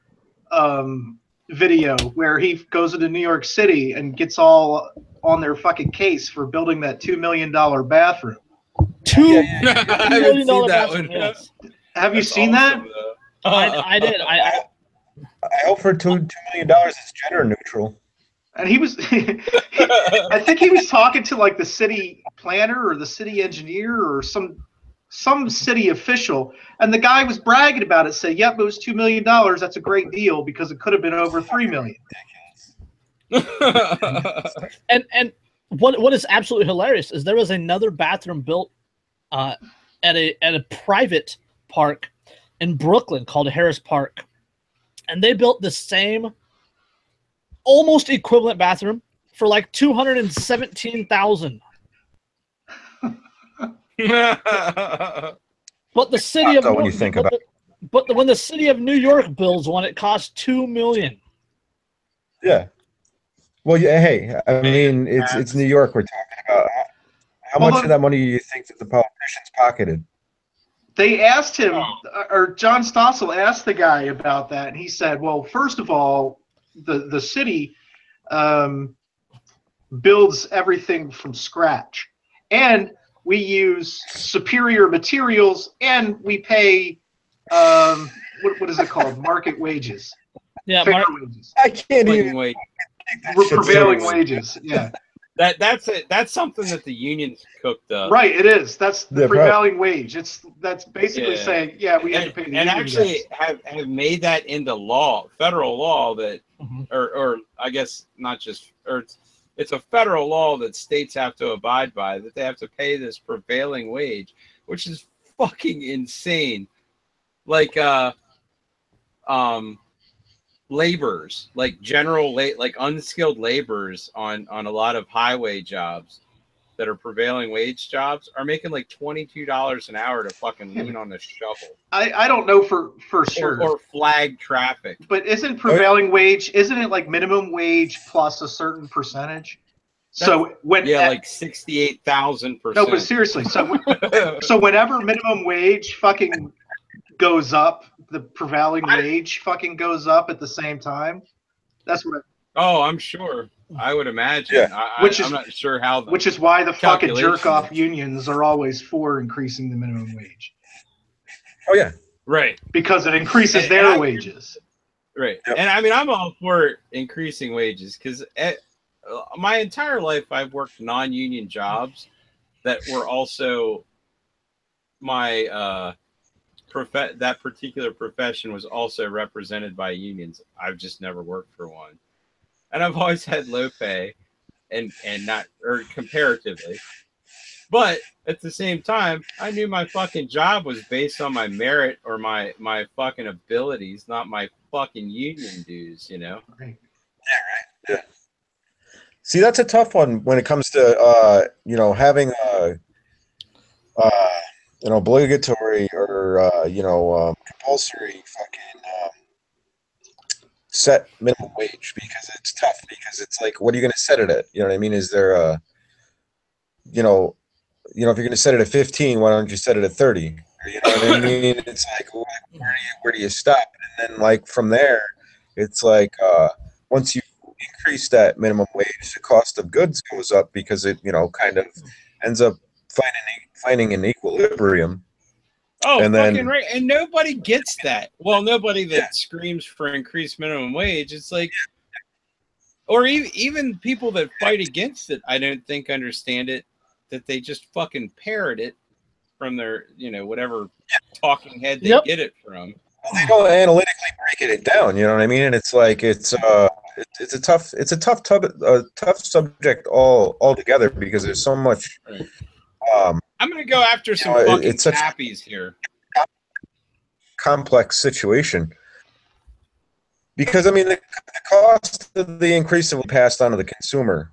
video where he goes into New York City and gets all on their fucking case for building that $2 million bathroom. $2 million bathroom. Yes. Have you seen awesome, that? I did. I hope for $2 million is gender neutral. And he was, I think he was talking to like the city planner or the city engineer or some city official, and the guy was bragging about it, saying, "Yep, it was $2 million. That's a great deal because it could have been over $3 million." And what is absolutely hilarious is there was another bathroom built at a private park in Brooklyn called Harris Park, and they built the same almost equivalent bathroom for like $217,000. But the city of when you think about when the city of New York builds one, it costs $2 million. Yeah. Well, yeah. Hey, I mean, it's New York. We're talking about how much of that money do you think that the politicians pocketed? They asked him, or John Stossel asked the guy about that, and he said, "Well, first of all, the city builds everything from scratch, and we use superior materials, and we pay what is it called? Market wages. Yeah, fair wages. I can't even wait. Prevailing wages. Yeah, that's it. That's something that the unions cooked up. right. It is. That's the Yeah, prevailing wage. That's basically Yeah. saying, yeah, we have to pay the and union actually guys. have made that into law, federal law that, Mhm. or I guess not just, or it's a federal law that states have to abide by, that they have to pay this prevailing wage, which is fucking insane. Like laborers, like like unskilled laborers on a lot of highway jobs that are prevailing wage jobs are making like $22 an hour to fucking lean on a shovel. I don't know for sure. Or flag traffic. But isn't prevailing wage, isn't it like minimum wage plus a certain percentage? So when like 68,000%. No, but seriously, so whenever minimum wage fucking goes up, the prevailing wage fucking goes up at the same time. That's what. Oh, I'm sure. I would imagine. Yeah. I'm not sure how. Which is why the fucking jerk off is. unions are always for increasing the minimum wage. Oh yeah. Right. Because it increases their wages. Right. Yep. And I mean, I'm all for increasing wages because my entire life I've worked non-union jobs that were also my that particular profession was also represented by unions. I've just never worked for one. And I've always had low pay and not, or comparatively. But at the same time, I knew my fucking job was based on my merit or my fucking abilities, not my fucking union dues, you know? Right. Yeah. See, that's a tough one when it comes to having an obligatory or compulsory fucking set minimum wage, because it's tough, because it's like, what are you going to set it at? You know what I mean? Is there a, if you're going to set it at 15, why don't you set it at 30? You know what I mean? It's like, where do you stop? And then like from there, it's like once you increase that minimum wage, the cost of goods goes up because it kind of ends up finding an equilibrium. Oh, and fucking then, right. And nobody gets that. Well, nobody that screams for increased minimum wage. It's like, or even people that fight against it, I don't think understand it, that they just fucking parrot it from their, whatever talking head they get it from. Well, they don't analytically break it down, you know what I mean? And it's like, it's a tough subject altogether, because there's so much. Right. I'm going to go after some fucking cappies here. Complex situation. Because, I mean, the cost of the increase will be passed on to the consumer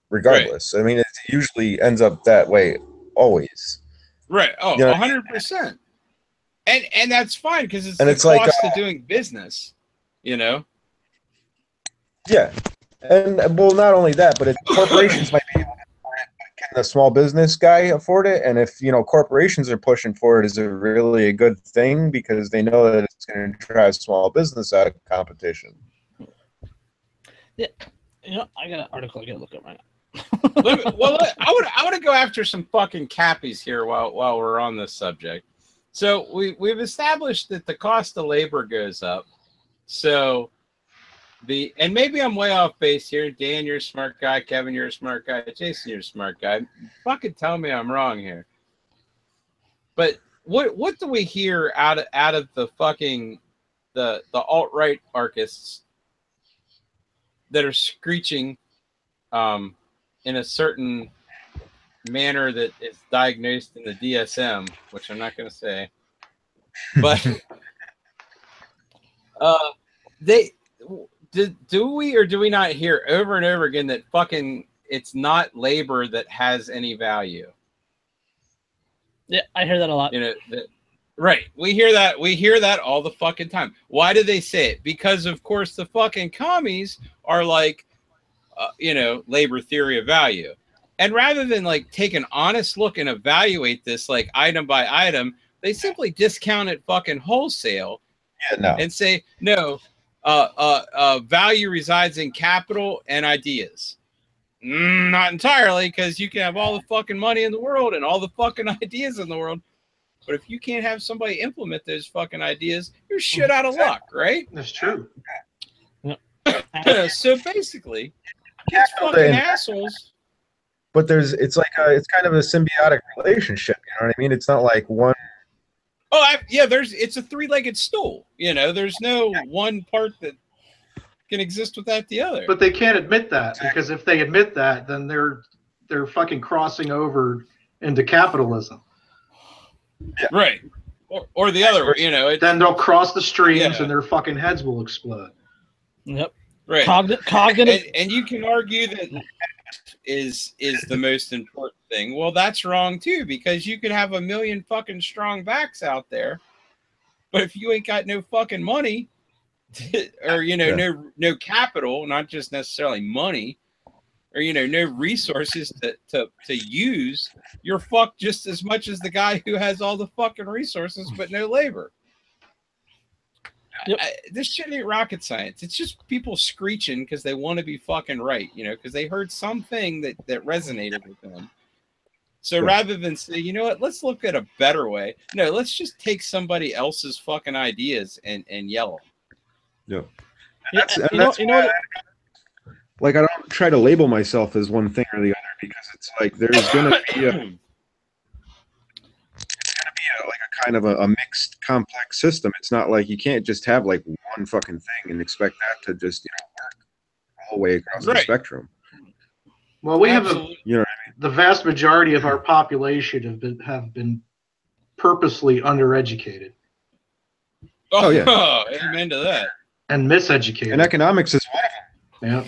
regardless. Right. I mean, it usually ends up that way always. Right. Oh, 100%. And that's fine, because it's the cost of doing business, Yeah. And, well, not only that, but corporations might be able to afford it, but can the small business guy afford it? And if, corporations are pushing for it, is it really a good thing? Because they know that it's going to drive small business out of competition. Yeah. I got an article I got to look at right now. I want to go after some fucking cappies here while we're on this subject. So we've established that the cost of labor goes up. So and maybe I'm way off base here. Dan, you're a smart guy. Kevin, you're a smart guy. Jason, you're a smart guy. Fucking tell me I'm wrong here. But what do we hear out of the fucking the alt-right archists that are screeching in a certain manner that is diagnosed in the DSM, which I'm not going to say, but do we or do we not hear over and over again that fucking it's not labor that has any value? Yeah, I hear that a lot. You know, right? We hear that all the fucking time. Why do they say it? Because of course the fucking commies are like, labor theory of value. And rather than like take an honest look and evaluate this like item by item, they simply discount it fucking wholesale. Yeah, no. And say, no, value resides in capital and ideas. Not entirely, because you can have all the fucking money in the world and all the fucking ideas in the world. But if you can't have somebody implement those fucking ideas, you're shit out of luck, right? That's true. So basically, these fucking assholes. But it's kind of a symbiotic relationship. You know what I mean? It's not like one. Oh, it's a three-legged stool. There's no one part that can exist without the other. But they can't admit that, because if they admit that, then they're fucking crossing over into capitalism. Yeah. Right. Or the other, then they'll cross the streams and their fucking heads will explode. Yep. Right. Cognitive. And you can argue that is the most important thing. Well, that's wrong too, because you could have a million fucking strong backs out there, but if you ain't got no fucking money, or no capital, not just necessarily money, or no resources to use, you're fucked just as much as the guy who has all the fucking resources but no labor. Yep. This shit ain't rocket science. It's just people screeching because they want to be fucking right, because they heard something that resonated with them. So rather than say, you know what, let's look at a better way. No, let's just take somebody else's fucking ideas and yell them. Yeah. Like, I don't try to label myself as one thing or the other, because it's like there's gonna be a kind of a mixed, complex system. It's not like you can't just have like one fucking thing and expect that to just work all the way across the spectrum. Well, we have the vast majority of our population have been purposely undereducated. Oh yeah, amen to that. And miseducated. And economics is one of them. Yeah.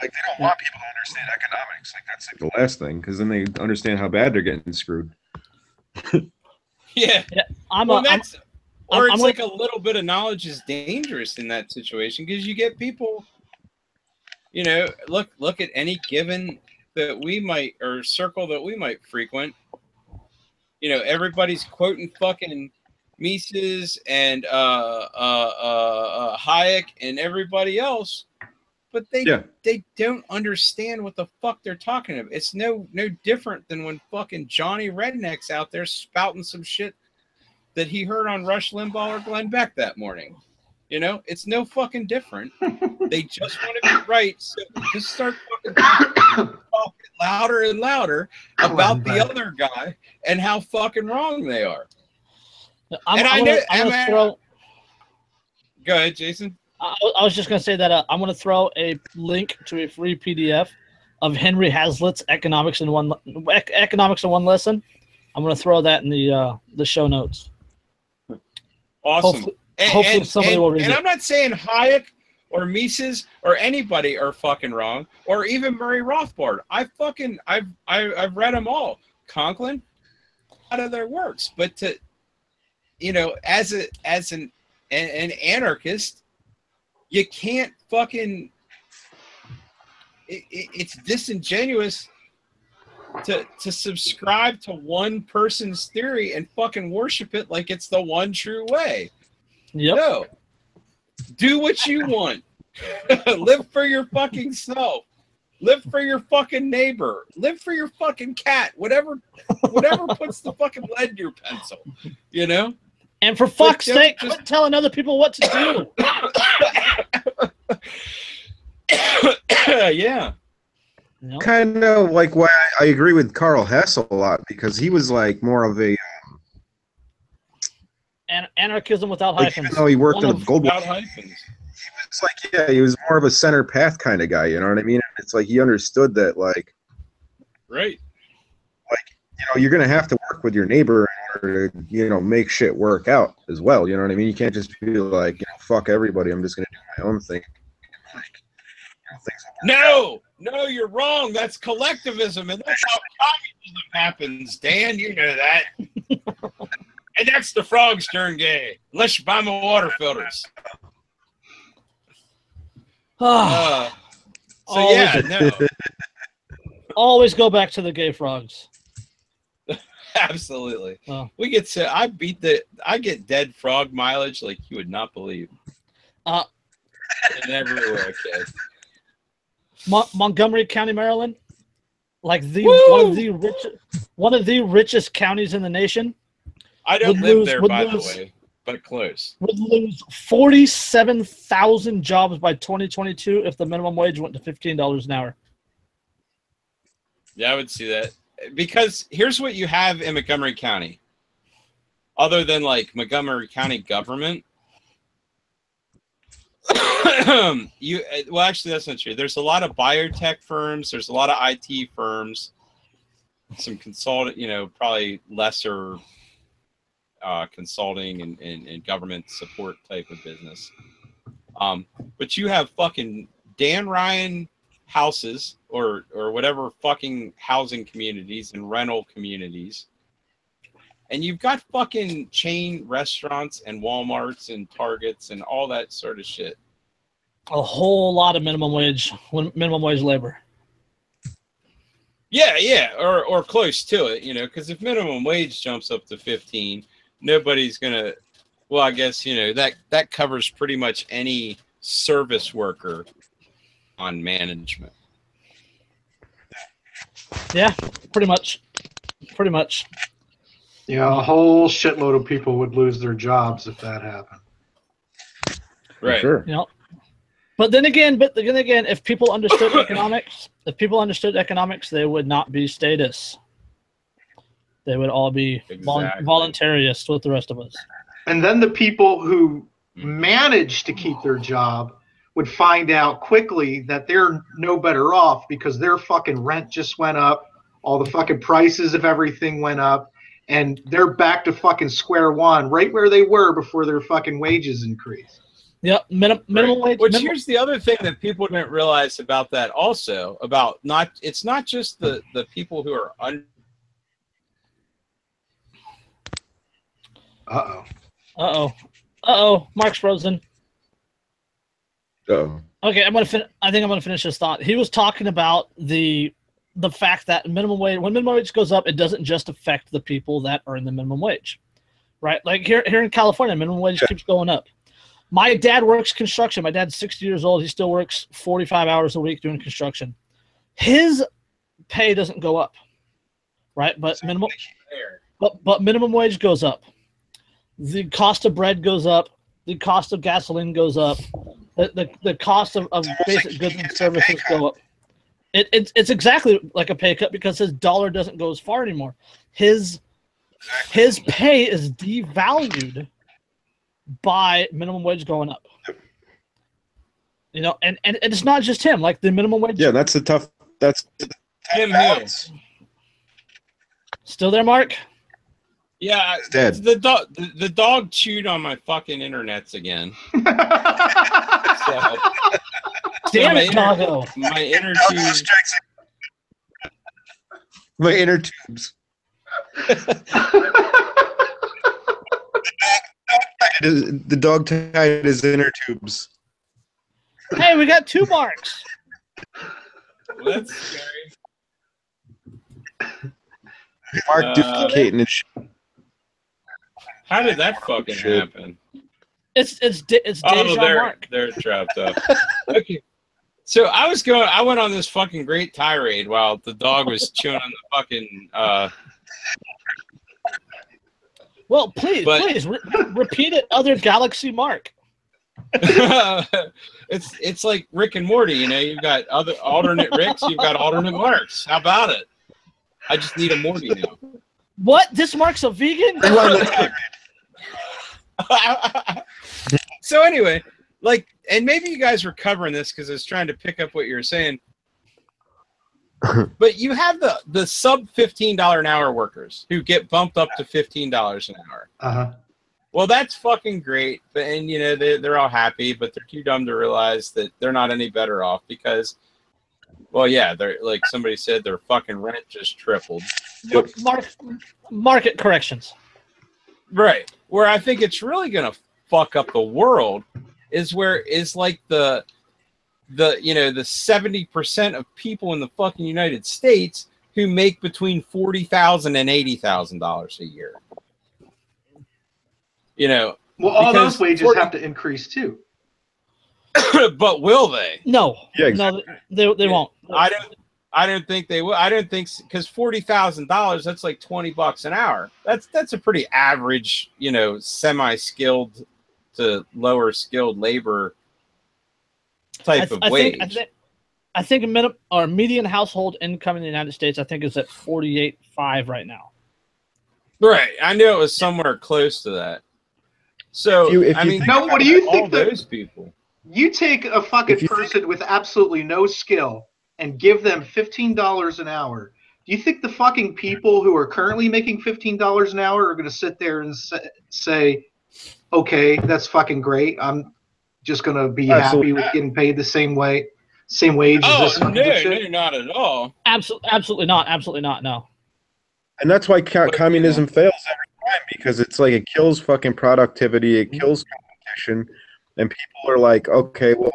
Like, they don't want people to understand economics. Like, that's like the last thing, because then they understand how bad they're getting screwed. Yeah. It's like a little bit of knowledge is dangerous in that situation, because you get people, look at any given that we might, or circle that we might frequent. Everybody's quoting fucking Mises and Hayek and everybody else, but they don't understand what the fuck they're talking about. It's no different than when fucking Johnny Redneck's out there spouting some shit that he heard on Rush Limbaugh or Glenn Beck that morning. It's no fucking different. They just want to be right, so just start fucking talking louder and louder about the other guy and how fucking wrong they are. Go ahead, Jason. I was just going to say that I'm going to throw a link to a free PDF of Henry Hazlitt's Economics in One Lesson. I'm going to throw that in the show notes. Awesome. Hopefully somebody will read it. And I'm not saying Hayek or Mises or anybody are fucking wrong, or even Murray Rothbard. I've read them all. Conklin, out of their works, but to as an anarchist, you can't fucking. It's disingenuous to subscribe to one person's theory and fucking worship it like it's the one true way. Yep. No. Do what you want. Live for your fucking self. Live for your fucking neighbor. Live for your fucking cat. Whatever puts the fucking lead in your pencil. You know? And for fuck's sake, quit telling other people what to do. Yeah. Yep. Kind of like why I agree with Carl Hess a lot, because he was like more of a Anarchism without like, hyphens. even though he worked in the gold Without hyphens. It's like, yeah, he was more of a center path kind of guy, you know what I mean? It's like he understood that, like, Right. You're gonna have to work with your neighbor in order to, make shit work out as well. You know what I mean? You can't just be like, fuck everybody. I'm just gonna do my own thing. No, you're wrong. That's collectivism, and that's how communism happens. Dan, you know that. And that's the frogs turn gay, unless you buy my water filters. So yeah, no. Always go back to the gay frogs. Absolutely. Oh. We get to. I get dead frog mileage like you would not believe. And everywhere, kid. Montgomery County, Maryland, like one of the richest counties in the nation. I don't live there, by the way, but close. Would lose 47,000 jobs by 2022 if the minimum wage went to $15 an hour. Yeah, I would see that. Because here's what you have in Montgomery County. Other than like Montgomery County government. Well, actually, that's not true. There's a lot of biotech firms. There's a lot of IT firms. Some consultant, probably lesser consulting and government support type of business. But you have fucking Dan Ryan houses or whatever fucking housing communities and rental communities. And you've got fucking chain restaurants and Walmarts and Targets and all that sort of shit. A whole lot of minimum wage labor. Yeah, or close to it, because if minimum wage jumps up to 15, nobody's gonna. Well, I guess that covers pretty much any service worker on management. Yeah, pretty much. Yeah, a whole shitload of people would lose their jobs if that happened. Right. Sure. But then again, if people understood economics, they would not be statists. They would all be voluntarists with the rest of us. And then the people who manage to keep their job would find out quickly that they're no better off because their fucking rent just went up, all the fucking prices of everything went up, and they're back to fucking square one, right where they were before their fucking wages increased. Yep, minimum wage. Which here's the other thing that people didn't realize about that also, it's not just the people who are under. Uh-oh. Mark's frozen. Oh. Okay, I think I'm gonna finish this thought. He was talking about the fact that when minimum wage goes up, it doesn't just affect the people that earn the minimum wage, right? Like here in California, minimum wage keeps going up. My dad works construction. My dad's 60 years old. He still works 45 hours a week doing construction. His pay doesn't go up, right? But minimum wage goes up. The cost of bread goes up. The cost of gasoline goes up. The cost of basic goods and services go up. It's exactly like a pay cut because his dollar doesn't go as far anymore. His pay is devalued by minimum wage going up. And it's not just him. Like the minimum wage. Yeah, that's him here. Still there, Mark? Yeah, it's dead. The dog chewed on my fucking internets again. Damn it, doggo. My inner tubes. My inner tubes. The dog tied his inner tubes. Hey, we got 2 marks. Well, that's scary. Mark duplicating his shit. How did that fucking happen? It's deja there, Mark. They're trapped up. Okay. So I went on this fucking great tirade while the dog was chewing on the fucking. Well, please repeat it. Other Galaxy Mark. It's like Rick and Morty, you know. You've got other alternate Ricks, you've got alternate Marks. How about it? I just need a Morty now. What? This Mark's a vegan? So anyway, like, and maybe you guys were covering this because I was trying to pick up what you were saying. But you have the sub $15 an hour workers who get bumped up to $15 an hour. Uh-huh. Well, that's fucking great, but and you know they're all happy, but they're too dumb to realize that they're not any better off because, well, yeah, they're like somebody said, their fucking rent just tripled. Market corrections. Right. Where I think it's really gonna fuck up the world is like the 70% of people in the fucking United States who make between $40,000 and $80,000 a year. You know, well, all those wages have to increase too. But will they? No, yeah, exactly. No, they won't. I don't think they will. I don't think because $40,000, that's like $20 an hour. That's a pretty average, you know, semi-skilled to lower skilled labor type of wage. I think a minimum or median household income in the United States, I think, is at 48.5 right now. Right, I knew it was somewhere close to that. So I mean, now what do you think? Those people. You take a fucking person with absolutely no skill and give them $15 an hour. Do you think the fucking people who are currently making $15 an hour are going to sit there and say, okay, that's fucking great. I'm just going to be happy with getting paid the same wage as this? No, not at all. Absolutely not. Absolutely not. No. And that's why communism fails every time, because it's like it kills fucking productivity, it kills competition, and people are like, okay, well,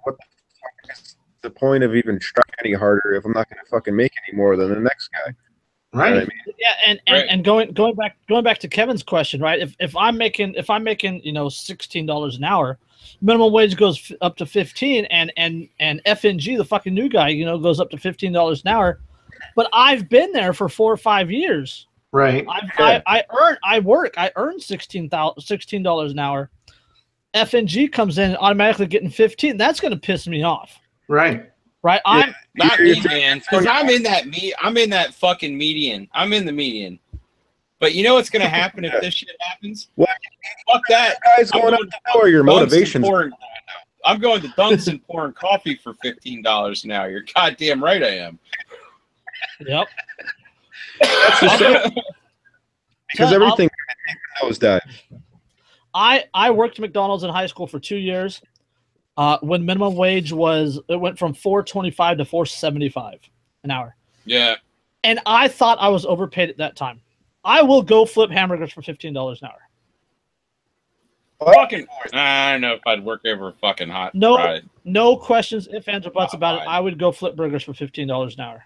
what the fuck is the point of even striking any harder if I'm not going to fucking make any more than the next guy? Right. You know what I mean? Yeah, and going back to Kevin's question, right? If I'm making $16 an hour, minimum wage goes up to 15, and FNG, the fucking new guy, goes up to $15 an hour. But I've been there for 4 or 5 years. Right. I earn $16 an hour. FNG comes in automatically getting 15. That's going to piss me off. Right. Right. Yeah, I'm not me, man, because I'm in that fucking median. I'm in the median. But you know what's going to happen if this shit happens? What? Fuck that. Guys going out the door, your motivations. I'm going to Dunks and pouring coffee for $15 an hour. You're goddamn right I am. Yep. That's the same. Because everything nosedive. I worked at McDonald's in high school for 2 years. When minimum wage went from $4.25 to $4.75 an hour. Yeah. And I thought I was overpaid at that time. I will go flip hamburgers for $15 an hour. Fucking, I don't know if I'd work over fucking hot. No questions, ifs, ands, or buts about it. I would go flip burgers for $15 an hour.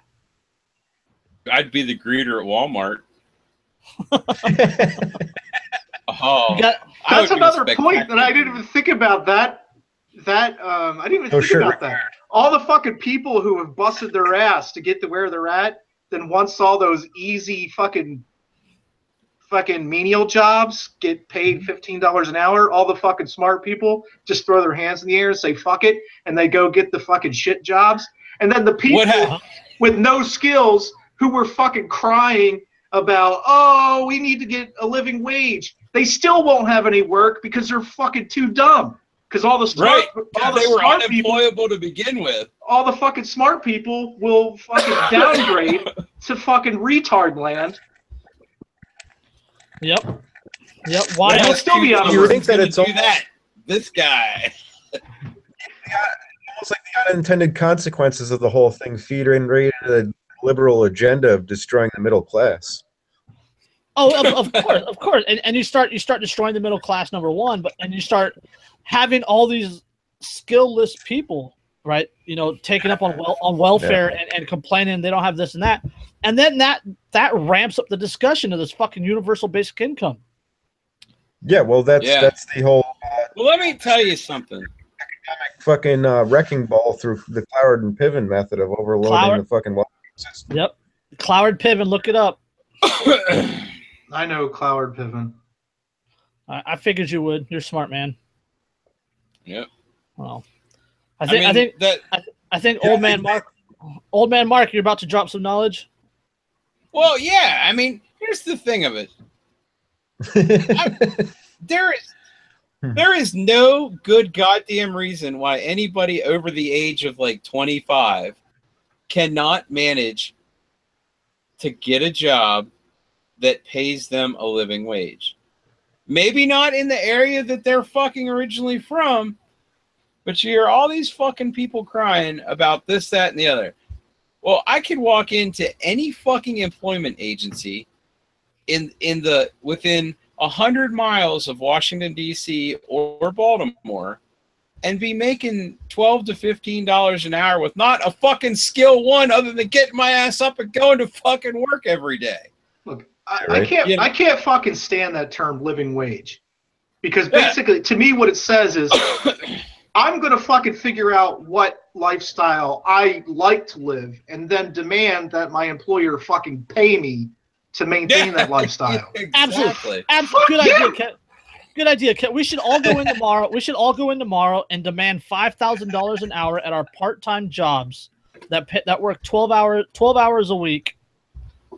I'd be the greeter at Walmart. That's another point that I didn't even think about. I didn't even think about that. All the fucking people who have busted their ass to get to where they're at, then once all those easy fucking menial jobs get paid $15 an hour, all the fucking smart people just throw their hands in the air and say fuck it, and they go get the fucking shit jobs. And then the people with no skills who were fucking crying about, oh, we need to get a living wage, they still won't have any work because they're fucking too dumb. Because all the smart, they were unemployable to begin with. All the fucking smart people will fucking downgrade to fucking retard land. Yep. Why? They'll still be on. You think that it's all that? This guy. Almost like the unintended consequences of the whole thing feed into the liberal agenda of destroying the middle class. Oh, of course, and you start destroying the middle class, number one, and you start having all these skillless people, right? Taking up on welfare and complaining they don't have this and that, and then that ramps up the discussion of this fucking universal basic income. Yeah, well, that's the whole. Well, let me tell you something. fucking wrecking ball through the Cloward and Piven method of overloading the fucking water system. Yep. Cloward Piven, look it up. I know Cloward Piven. I figured you would. You're a smart man. Yep. Well, I think old man Mark, you're about to drop some knowledge. Well, yeah. I mean, here's the thing of it. There is no good goddamn reason why anybody over the age of like 25 cannot manage to get a job that pays them a living wage. Maybe not in the area that they're fucking originally from, but you hear all these fucking people crying about this, that, and the other. Well, I could walk into any fucking employment agency within 100 miles of Washington, D.C. or Baltimore and be making $12 to $15 an hour with not a fucking skill one other than getting my ass up and going to fucking work every day. Look, I can't fucking stand that term living wage, because basically to me what it says is I'm going to fucking figure out what lifestyle I like to live and then demand that my employer fucking pay me to maintain that lifestyle. Exactly. Absolutely. Good idea, Ken. Good idea, Ken. We should all go in tomorrow. We should all go in tomorrow and demand $5,000 an hour at our part-time jobs that work 12 hours a week.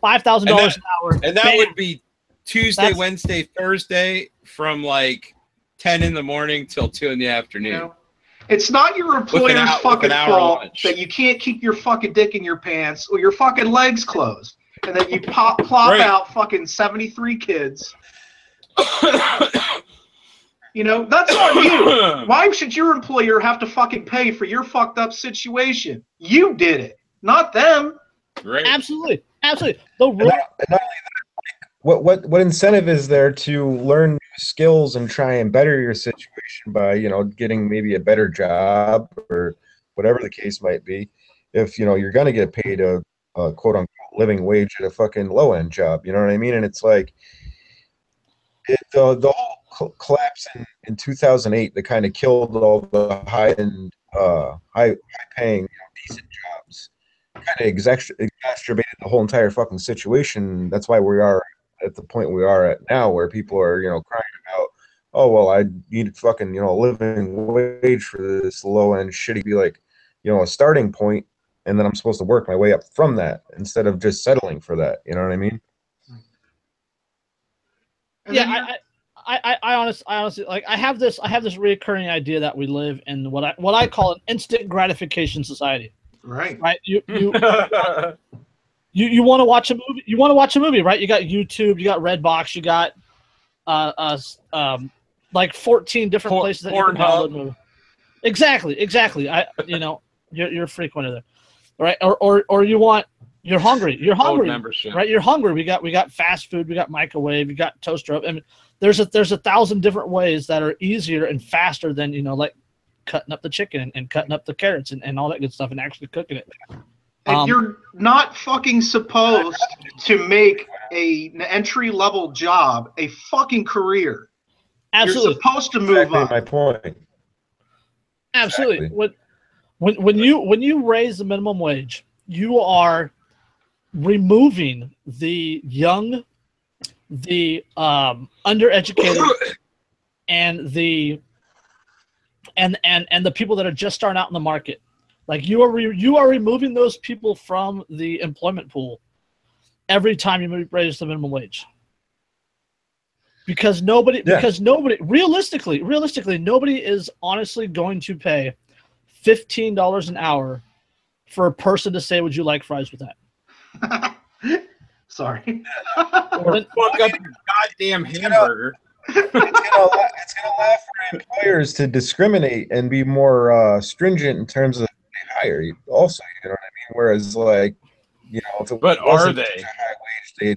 $5,000 an hour. And that would be Tuesday, Wednesday, Thursday from like 10 in the morning till 2 in the afternoon. You know, it's not your employer's fucking fault that you can't keep your fucking dick in your pants or your fucking legs closed, and then you plop out fucking 73 kids. You know, that's on you. Why should your employer have to fucking pay for your fucked up situation? You did it, not them. Right. Absolutely. The not only that, what incentive is there to learn new skills and try and better your situation by, you know, getting maybe a better job or whatever the case might be, if, you know, you're going to get paid a quote unquote living wage at a fucking low end job, you know what I mean? And it's like the whole collapse in 2008 that kind of killed all the high end, high paying, you know, decent jobs, kind of exacerbated the whole entire fucking situation. That's why we are at the point we are at now, where people are, you know, crying about, oh, well, I need fucking, you know, a living wage for this low end shitty, be like, you know, a starting point, and then I'm supposed to work my way up from that instead of just settling for that. You know what I mean? Yeah, I honestly like I have this recurring idea that we live in what I call an instant gratification society. Right. You want to watch a movie? You want to watch a movie, right? You got YouTube, you got Redbox, you got like 14 different places that you can download movies. Exactly. You're a frequenter there, right? Or you're hungry. You're hungry, right? You're hungry. We got fast food. We got microwave. We got toaster oven. I mean, there's 1,000 different ways that are easier and faster than, you know, like cutting up the chicken and cutting up the carrots and all that good stuff and actually cooking it. And you're not fucking supposed to make an entry-level job a fucking career. Absolutely. You're supposed to move up. My point. Absolutely. Exactly. When you raise the minimum wage, you are removing the young, the undereducated, and the people that are just starting out in the market. Like you are removing those people from the employment pool every time you raise the minimum wage. Because nobody realistically nobody is honestly going to pay $15 an hour for a person to say, "Would you like fries with that?" Sorry. Or fuck up your goddamn hamburger. It's gonna allow for employers to discriminate and be more stringent in terms of hire. Also, you know what I mean. Whereas, like, you know, if it wasn't such a high wage,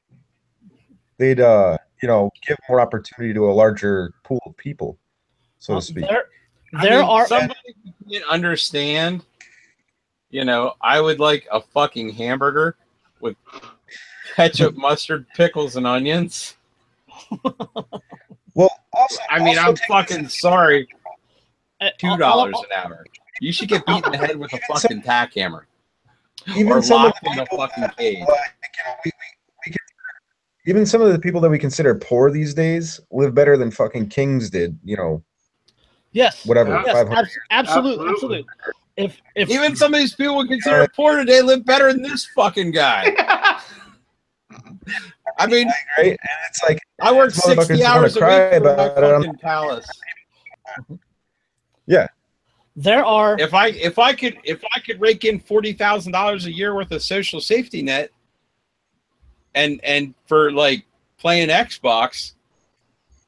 they'd you know, give more opportunity to a larger pool of people, so to speak. There are somebody who can't understand. You know, I would like a fucking hamburger with ketchup, mustard, pickles, and onions. Well, also, I mean, I'm fucking sorry. $2 an hour. You should get beat in the head with a fucking tack hammer. Even Or some of locked the in a people, fucking cage. even some of the people that we consider poor these days live better than fucking kings did. Yes. Whatever. Yes. 500 years. Absolutely. If Even some of these people we consider poor today live better than this fucking guy. I mean, Right? And it's like I work 60 hours a week for my fucking palace. Yeah. there are If I could rake in $40,000 a year worth of social safety net, and for like playing Xbox,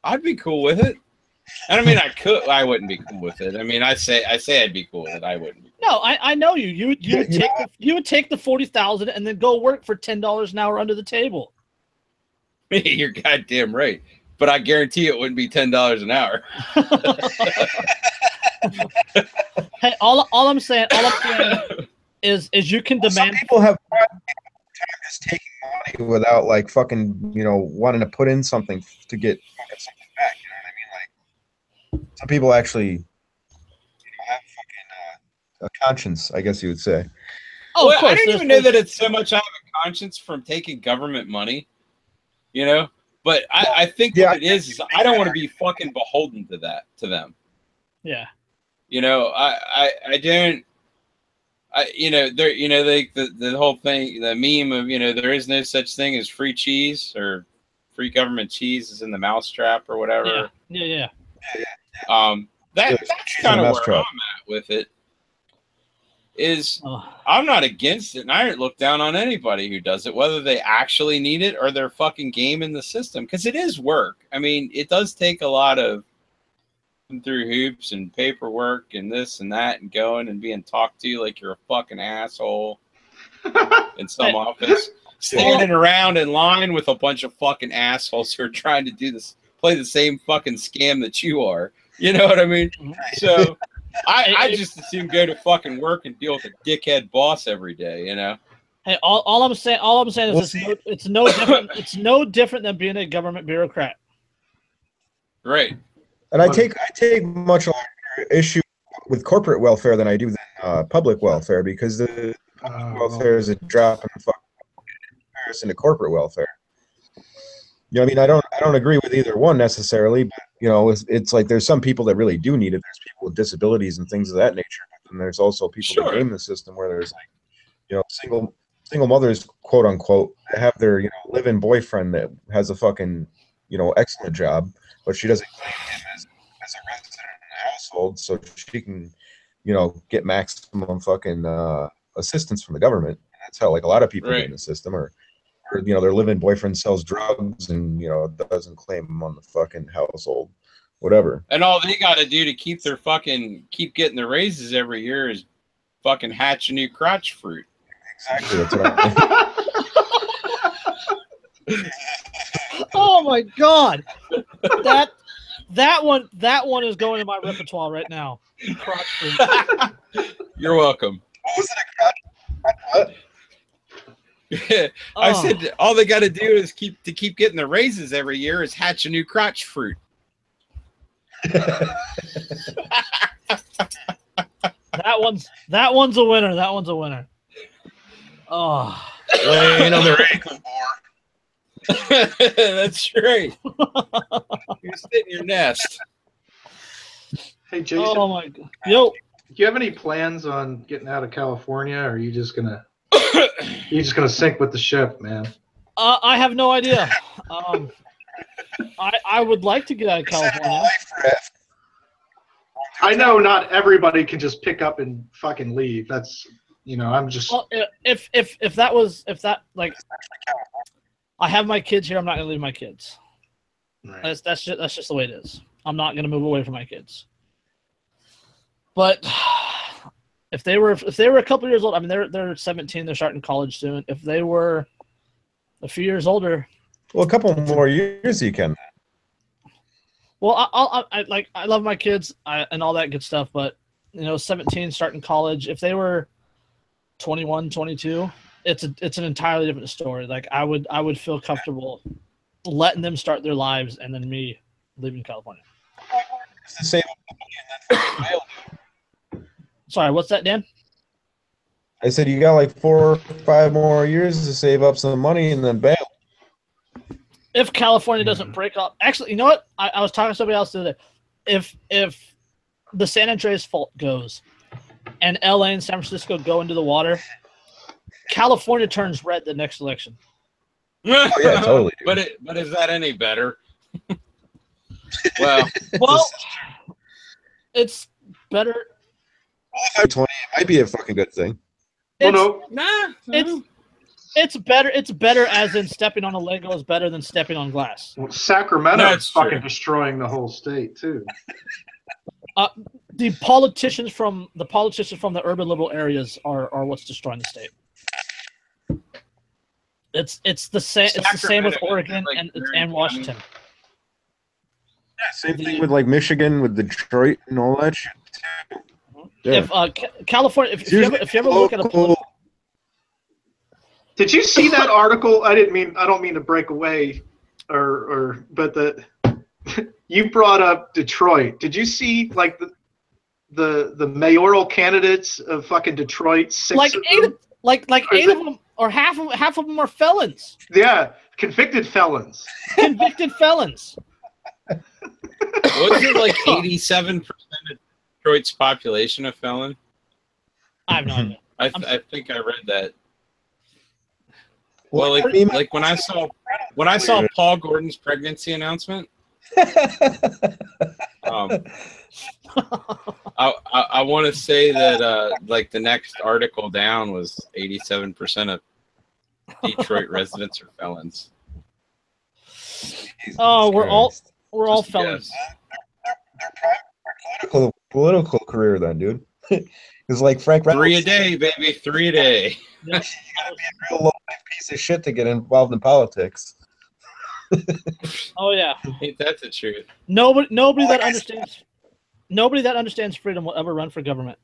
I'd be cool with it. And I mean, I wouldn't be cool with it. I mean, I say I'd be cool with it. I wouldn't be. no. I know you. You would take the 40,000 and then go work for $10 an hour under the table. You're goddamn right. But I guarantee it wouldn't be $10 an hour. Hey, all I'm saying is you can demand. Some people have time just taking money without like fucking wanting to put in something to get fucking something back. You know what I mean? Like some people actually have fucking a conscience, I guess you would say. Oh, well, of course. I don't even know that it's so much I have a conscience from taking government money, But I think what it is I don't want to be fucking beholden to them. Yeah. I don't. The whole thing, the meme of there is no such thing as free cheese or free government cheese is in the mousetrap or whatever. Yeah. That's kind of where I'm at with it. I'm not against it, and I don't look down on anybody who does it, whether they actually need it or they're fucking game in the system, because it is work. I mean, it does take a lot of through hoops and paperwork and this and that and going and being talked to like you're a fucking asshole in some office, standing around in line with a bunch of fucking assholes who are trying to play the same fucking scam that you are. You know what I mean? So I just assume go to fucking work and deal with a dickhead boss every day, Hey, all I'm saying is it's no different. It's no different than being a government bureaucrat. Right. And I take much larger issue with corporate welfare than I do public welfare, because the public welfare is a drop in the fucking comparison to corporate welfare. I mean, I don't agree with either one necessarily, but it's like there's some people that really do need it. There's people with disabilities and things of that nature, but then there's also people that game the system where there's like single mothers, quote unquote, that have their live-in boyfriend that has a fucking excellent job, but she doesn't claim him as a resident in the household, so she can get maximum fucking assistance from the government. And that's how like a lot of people get in the system, or their live-in boyfriend sells drugs and doesn't claim them on the fucking household, whatever. And all they got to do to keep getting the raises every year is fucking hatch a new crotch fruit. Exactly. That's what I Oh my god, that one is going in my repertoire right now. Crotch fruit. You're welcome. What was it? A crotch? What? I said all they got to do is keep getting the raises every year is hatch a new crotch fruit. That one's a winner. That one's a winner. Oh, laying on their ankle, that's right. You sit in your nest. Hey, Jason. Oh my god. Yo. Do you have any plans on getting out of California, or are you just gonna sink with the ship, man? I have no idea. I would like to get out of California. I know not everybody can just pick up and fucking leave. That's I'm just. Well, if I have my kids here, I'm not gonna leave my kids. Right. That's just the way it is. I'm not gonna move away from my kids. But if they were a couple years old, I mean they're 17, they're starting college soon. If they were a few years older, well, a couple more years you can. Well, I love my kids and all that good stuff, but 17 starting college. If they were 21, 22, it's an entirely different story. Like I would feel comfortable letting them start their lives and then me leaving California. to save up the money and then bail. Sorry, what's that, Dan? I said you got like 4 or 5 more years to save up some money and then bail. If California doesn't break up, actually, you know what? I was talking to somebody else the other day. If the San Andreas fault goes, and LA and San Francisco go into the water, California turns red the next election. Oh, yeah, totally. But is that any better? Well, it's better. 20, it might be a fucking good thing. Well, It's better. It's better as in stepping on a Lego is better than stepping on glass. Well, Sacramento No, is it's fucking true. destroying the whole state too. The politicians from the urban liberal areas are what's destroying the state. It's the same. It's the same with Oregon and Washington. Yeah, same thing with like Michigan, with Detroit and all that shit. Yeah. If California, if you ever look at a Did you see that article? I don't mean to break away, but you brought up Detroit. Did you see like the mayoral candidates of fucking Detroit? Like eight of them, or half of them are felons. Yeah, convicted felons. Convicted felons. wasn't it like 87% of Detroit's population a felon? I have no idea. I think I read that. Well, Well, like when I saw Paul Gordon's pregnancy announcement, I want to say that like the next article down was 87% of Detroit residents are felons. Oh, we're all Just a felons. guess. Their political career then, dude. It's like Frank 3 a day, baby, 3 a day. Yeah. You gotta be a real low-life piece of shit to get involved in politics. Oh yeah. Ain't that the truth? Nobody that understands freedom will ever run for government.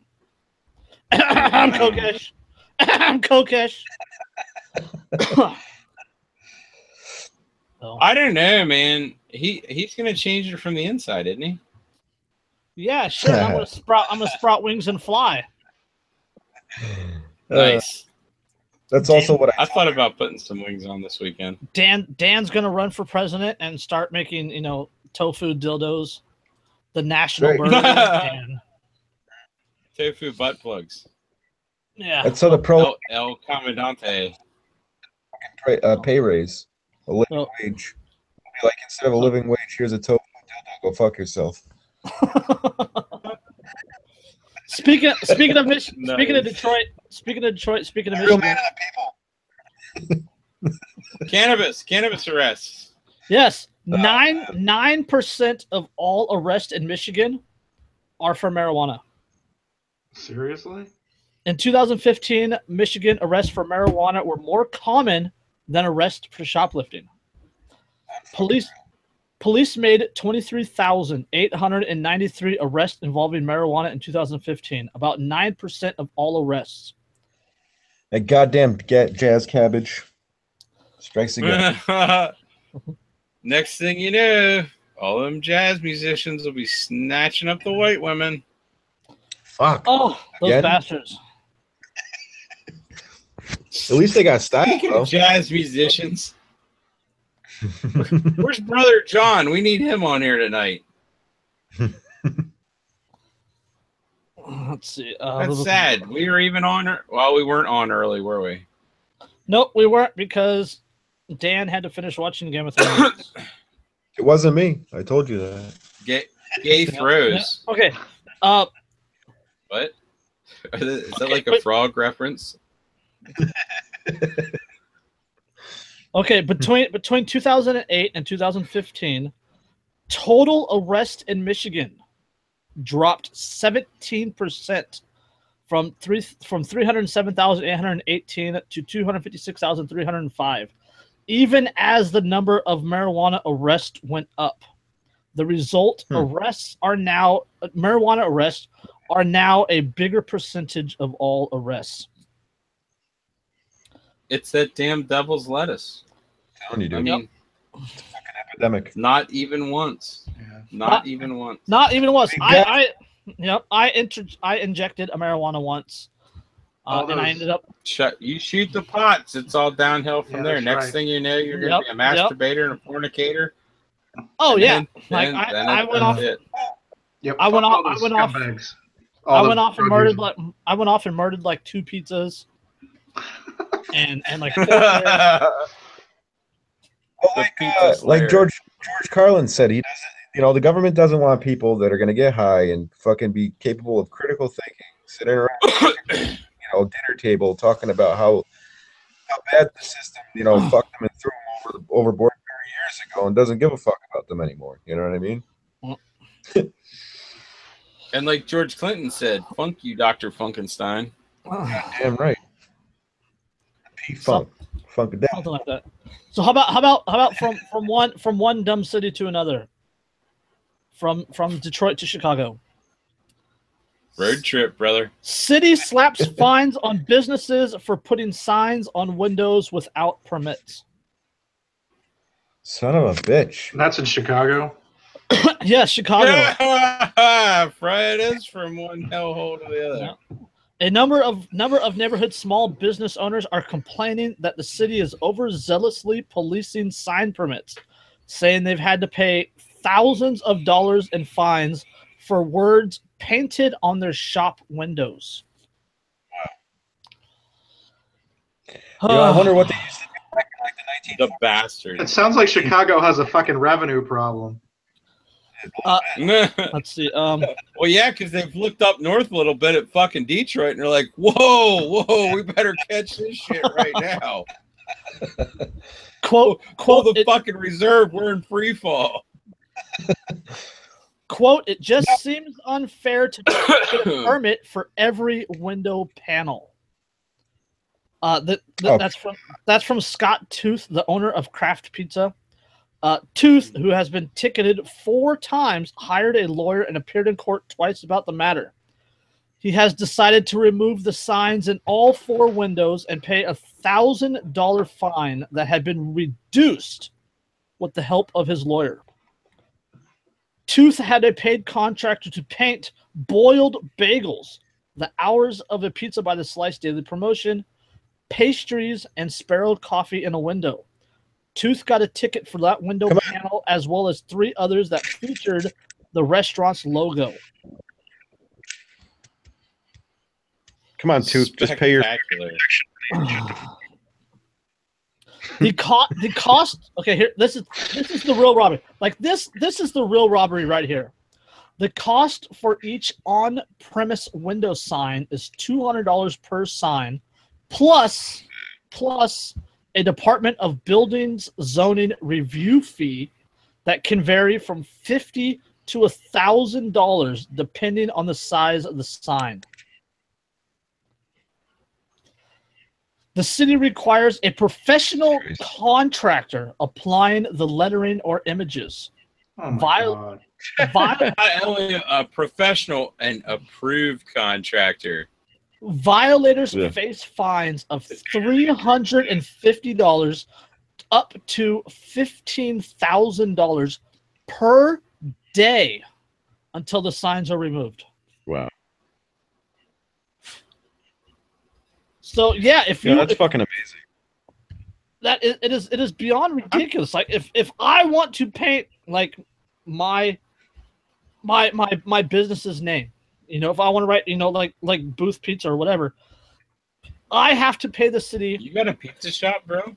I'm Kokesh. I'm Kokesh. So, I don't know, man. He's gonna change it from the inside, isn't he? yeah, sure. I'm gonna sprout wings and fly. Nice. That's also what I thought about putting some wings on this weekend. Dan's gonna run for president and start making tofu dildos, the national Right. burger. And, Tofu butt plugs. yeah. That's how the pro El Comandante. pay raise. A living Oh. wage. Like instead of a living wage, here's a tofu dildo. Go fuck yourself. Speaking of Detroit, speaking of Real man Michigan, of the people. Cannabis arrests. yes, 9% of all arrests in Michigan are for marijuana. Seriously? In 2015, Michigan arrests for marijuana were more common than arrests for shoplifting. Police made 23,893 arrests involving marijuana in 2015, about 9% of all arrests. That goddamn jazz cabbage strikes again. Next thing you know, all them jazz musicians will be snatching up the white women. Fuck. Oh, those Again? bastards. At least they got style, Speaking bro. of jazz musicians, where's Brother John? We need him on here tonight. Let's see. That's sad. We were even on. Well, we weren't on early, were we? Nope, we weren't because Dan had to finish watching Game of Thrones. It wasn't me. I told you that. Gay throws. Okay. What? Is that like a frog reference? Okay, between 2008 and 2015, total arrest in Michigan dropped 17% from 307,818 to 256,305, even as the number of marijuana arrests went up. The result, marijuana arrests are now a bigger percentage of all arrests. It's that damn devil's lettuce. I'm telling you, dude. I mean, epidemic. Not even once. Yeah. Not even once. Not even once. Exactly. I injected a marijuana once, and I ended up. You shoot the pots, it's all downhill from there. That's Next right. thing you know, you're going to be a masturbator and a fornicator. Oh And yeah, then I went that's off. it. Yep. I went off. I went off and murdered like 2 pizzas, and like 4 beers. Like George Carlin said, he doesn't. You know, the government doesn't want people that are going to get high and fucking be capable of critical thinking, sitting around, dinner table talking about how bad the system, fucked them and threw them overboard 30 years ago, and doesn't give a fuck about them anymore. You know what I mean? And like George Clinton said, "Funk you, Dr. Funkenstein." Damn right. Funk something like that. So how about from one dumb city to another? From Detroit to Chicago. Road trip, brother. City slaps fines on businesses for putting signs on windows without permits. Son of a bitch. And that's in Chicago. Yeah, Chicago. Fridays from one hellhole to the other. A number of neighborhood small business owners are complaining that the city is overzealously policing sign permits, saying they've had to pay thousands of dollars in fines for words painted on their shop windows. I wonder what they used to do back in like the 1940s. The bastard. It sounds like Chicago has a fucking revenue problem. Let's see. Well, yeah, because they've looked up north a little bit at fucking Detroit, and they're like, "Whoa, we better catch this shit right now." Quote the fucking reserve. We're in free fall. Quote, it just seems unfair to get a permit for every window panel. That's from Scott Tooth, the owner of Kraft Pizza. Tooth, who has been ticketed 4 times, hired a lawyer and appeared in court twice about the matter. He has decided to remove the signs in all 4 windows and pay a $1,000 fine that had been reduced with the help of his lawyer. Tooth had a paid contractor to paint boiled bagels, the hours of a pizza by the slice daily promotion, pastries, and sparrowed coffee in a window. Tooth got a ticket for that window panel as well as 3 others that featured the restaurant's logo. Come on, Tooth, just pay your. The cost. Okay, here. This is the real robbery. Like this is the real robbery right here. The cost for each on-premise window sign is $200 per sign, plus a Department of Buildings zoning review fee that can vary from $50 to $1,000 depending on the size of the sign. The city requires a professional contractor applying the lettering or images. Oh my God. Not only a professional and approved contractor. Violators face fines of $350 up to $15,000 per day until the signs are removed. Wow. So yeah, that's fucking amazing. It is beyond ridiculous. Like if I want to paint like my business's name, if I want to write, like Booth Pizza or whatever, I have to pay the city. You got a pizza shop, bro?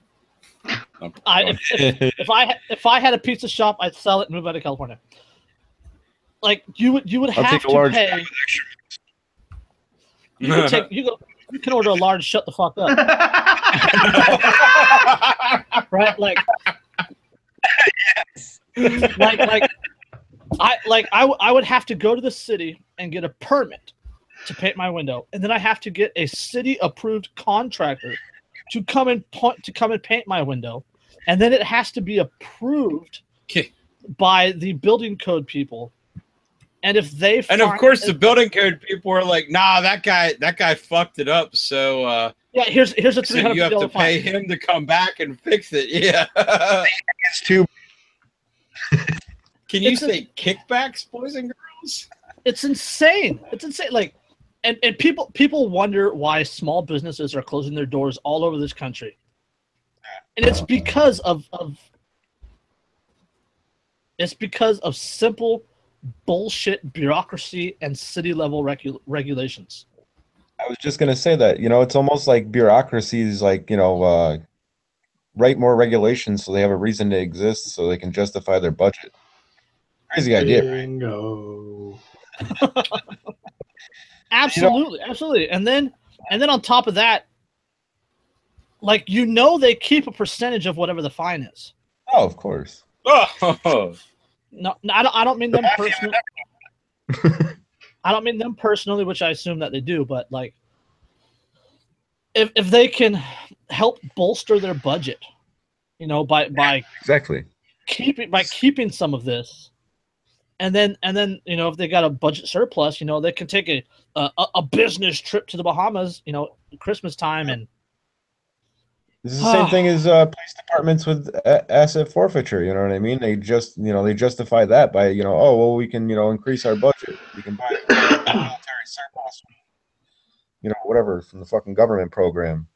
If I had a pizza shop, I'd sell it and move out of California. Like you would have to pay. You can order a large. Shut the fuck up. Right? Like, yes. I would have to go to the city and get a permit to paint my window, and then I have to get a city-approved contractor to come and paint my window, and then it has to be approved by the building code people. And if they of course the building code people are like, nah, that guy fucked it up. So yeah, here's a $300 so you have to pay him to come back and fix it. Yeah, it's too. Can you say kickbacks, boys and girls? It's insane. It's insane. Like, and people wonder why small businesses are closing their doors all over this country, and it's because of simple bullshit bureaucracy and city level regulations. I was just gonna say that, it's almost like bureaucracies, like, write more regulations so they have a reason to exist, so they can justify their budget. Crazy idea, right? Bingo. Absolutely, absolutely. And then on top of that, like, they keep a percentage of whatever the fine is. Oh, of course. Oh, No, I don't mean them personally. I don't mean them personally, which I assume that they do, but like, if they can help bolster their budget, by Exactly keeping some of this, and then if they got a budget surplus, they can take a business trip to the Bahamas, Christmas time, and this is the same thing as police departments with asset forfeiture. You know what I mean? They just, they justify that by, oh, well, we can, increase our budget. We can buy military surplus, whatever, from the fucking government program.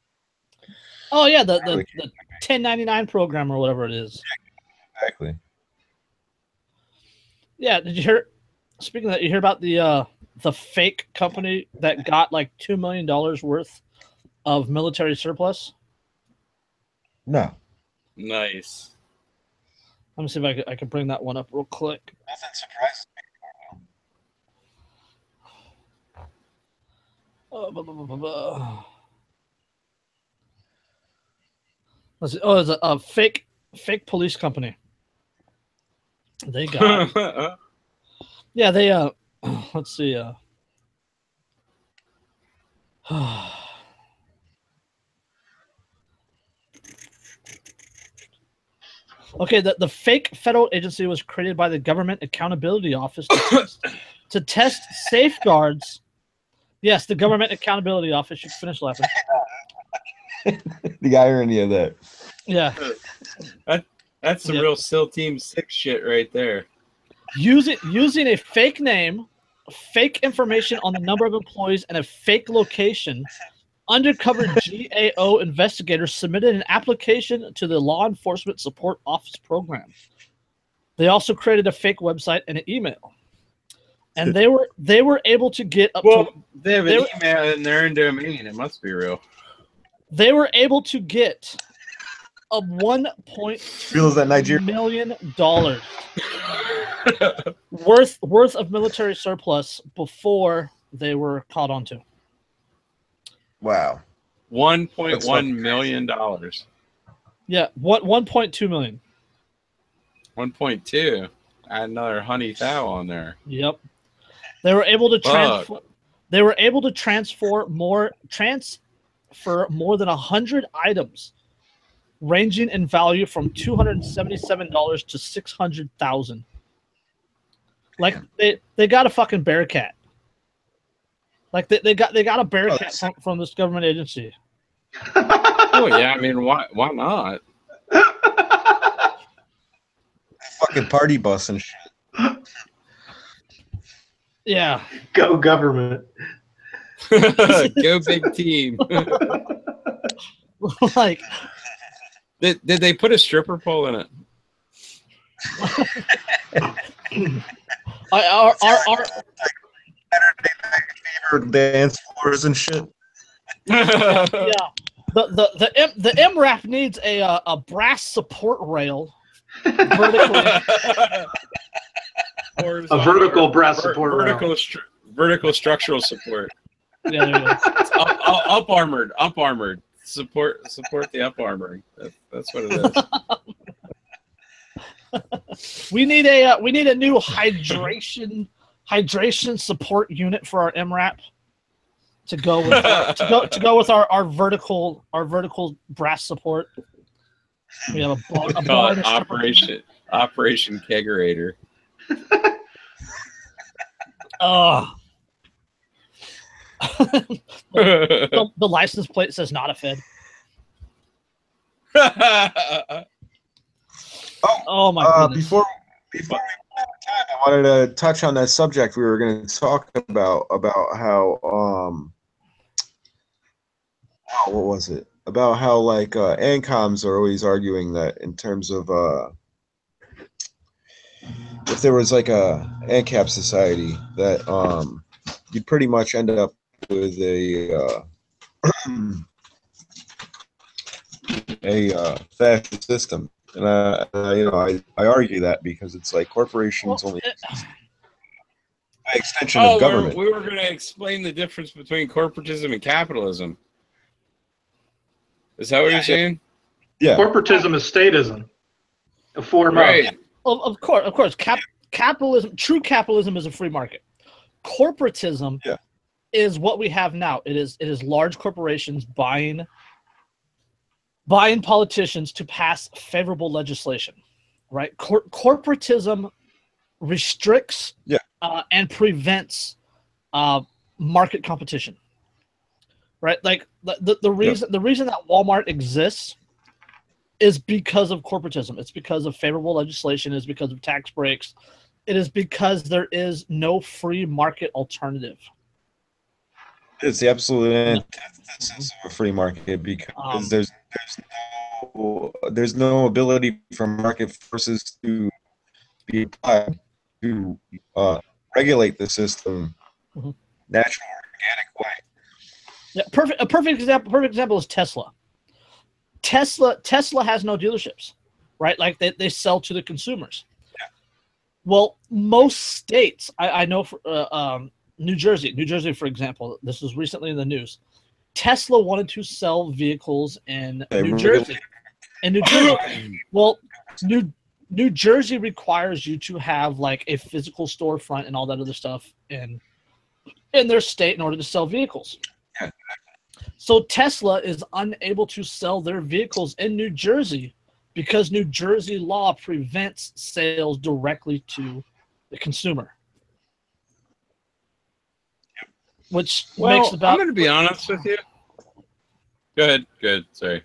Oh yeah, the 1099 program or whatever it is. Exactly. Yeah, did you hear? Speaking of that, you hear about the fake company that got like $2 million worth of military surplus? No. nice. Let me see if I can bring that one up real quick. Nothing surprises me. Let's see. Oh, it's a fake police company. They got yeah, they let's see okay, the fake federal agency was created by the Government Accountability Office to test safeguards. Yes, the Government Accountability Office. You can finish laughing. The irony of that. Yeah. That's some real SEAL Team 6 shit right there. Using a fake name, fake information on the number of employees, and a fake location, undercover GAO investigators submitted an application to the Law Enforcement Support Office program. They also created a fake website and an email, and they were able to get up to. They have an email in their own domain. It must be real. They were able to get a $1.2 million worth of military surplus before they were caught onto. Wow. $1.1 million. Yeah, 1.2 million. 1.2. Add another honey thou on there. Yep. They were able to transfer. They were able to transfer more than 100 items, ranging in value from $277 to $600,000. Like they got a fucking Bearcat. Like they got a Bearcat from this government agency. Oh yeah, I mean why not? Fucking party bus and shit. Yeah. Go government. Go big team. Like, did they put a stripper pole in it? our dance floors and shit. yeah. The MRAP needs a brass support rail. Vertically. A vertical brass support rail. Vertical structural support. Yeah, there you go. Up armored. Support the up armoring. That's what it is. We need a new hydration support unit for our MRAP to go with our vertical brass support. We have a call it Operation Kegerator. Oh. The license plate says not a Fed. Oh my goodness. Before we wanted to touch on that subject. We were going to talk about how what was it? About how like ANCOMs are always arguing that in terms of if there was like a ANCAP society that you'd pretty much end up with a fascist system. And I argue that because it's like corporations only by extension of government. We were going to explain the difference between corporatism and capitalism. Is that what you're saying? Yeah. Corporatism is statism. A form right. Of course. Capitalism, true capitalism is a free market. Corporatism is what we have now. It is large corporations buying politicians to pass favorable legislation, right? Corporatism restricts and prevents market competition, right? Like the reason that Walmart exists is because of corporatism. It's because of favorable legislation. It's because of tax breaks. It is because there is no free market alternative. It's the absolute antithesis of a free market because there's no ability for market forces to be applied to regulate the system natural, organic way. Yeah, a perfect example is Tesla. Tesla has no dealerships, right? Like they sell to the consumers. Yeah. Well, most states, I know for New Jersey, for example, this was recently in the news. Tesla wanted to sell vehicles in New Jersey. Well, New Jersey requires you to have like a physical storefront and all that other stuff in their state in order to sell vehicles. Yeah. So Tesla is unable to sell their vehicles in New Jersey because New Jersey law prevents sales directly to the consumer. Which makes about... I'm going to be honest with you. Go ahead. Good. Sorry.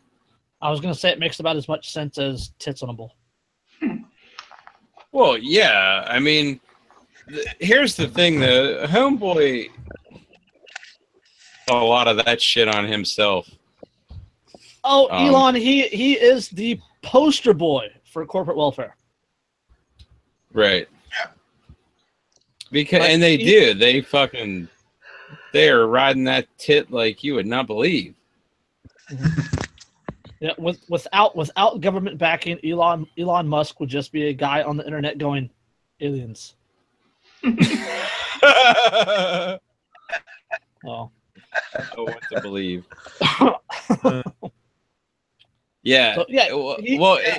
I was going to say it makes about as much sense as tits on a bull. Well, yeah. I mean, here's the thing. The homeboy a lot of that shit on himself. Oh, Elon, he is the poster boy for corporate welfare. Right. Yeah. Because and they are riding that tit like you would not believe. Yeah, without government backing, Elon Musk would just be a guy on the internet going, aliens. Oh. Oh, what to believe. Yeah. So,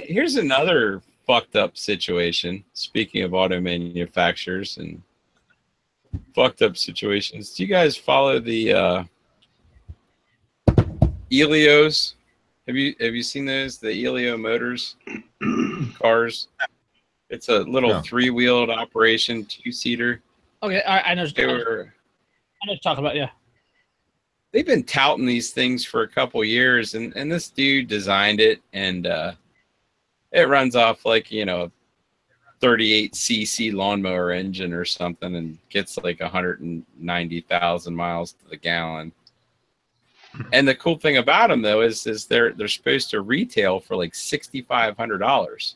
here's another fucked up situation. Speaking of auto manufacturers and fucked up situations, do you guys follow the Elios? Have you seen those? The Elio Motors cars? It's a little 3-wheeled operation, 2-seater. Okay, I know. I know what you're talking about, yeah. They've been touting these things for a couple years, and this dude designed it, and it runs off like, 38cc lawnmower engine or something, and gets like 190,000 miles to the gallon. And the cool thing about them though is they're supposed to retail for like $6,500.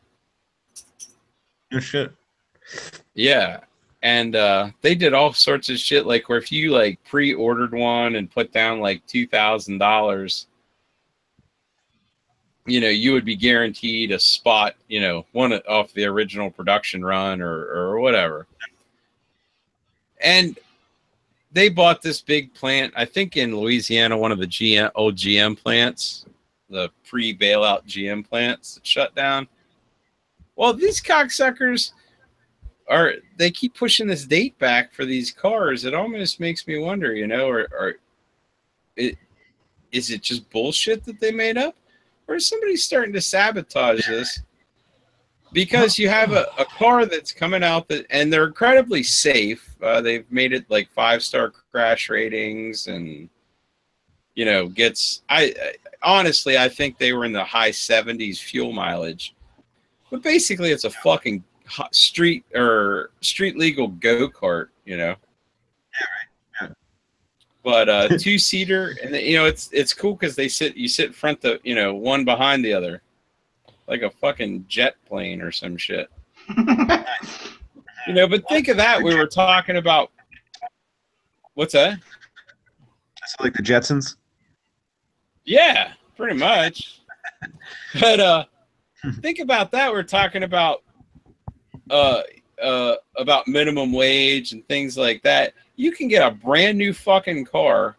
Your shit. Yeah. And they did all sorts of shit, like where if you like pre-ordered one and put down like $2,000, you would be guaranteed a spot, one off the original production run or whatever. And they bought this big plant, I think in Louisiana, one of the old GM plants, the pre-bailout GM plants that shut down. Well, these cocksuckers they keep pushing this date back for these cars. It almost makes me wonder, is it just bullshit that they made up? Or is somebody starting to sabotage this? Because you have a car that's coming out and they're incredibly safe. They've made it like 5-star crash ratings and, honestly, I think they were in the high 70s fuel mileage. But basically it's a fucking street legal go-kart, you know. Yeah, right. Yeah. But two-seater, and you know, it's cool because you sit front the, you know, one behind the other, like a fucking jet plane or some shit. You know, but think of that. We were talking about what's that? It's like the Jetsons. Yeah, pretty much. But think about that. We're talking about minimum wage and things like that. You can get a brand new fucking car.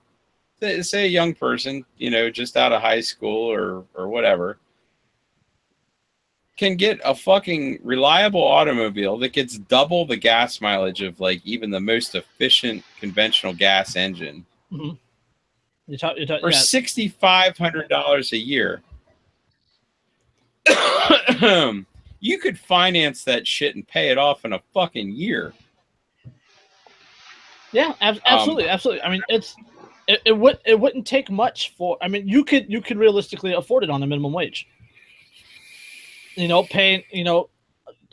Say a young person, you know, just out of high school or whatever, can get a fucking reliable automobile that gets double the gas mileage of like even the most efficient conventional gas engine. Mm-hmm. For $6,500 a year. You could finance that shit and pay it off in a fucking year. Yeah, absolutely, absolutely. I mean, it wouldn't take much for. I mean, you could realistically afford it on the minimum wage. You know, paying, you know,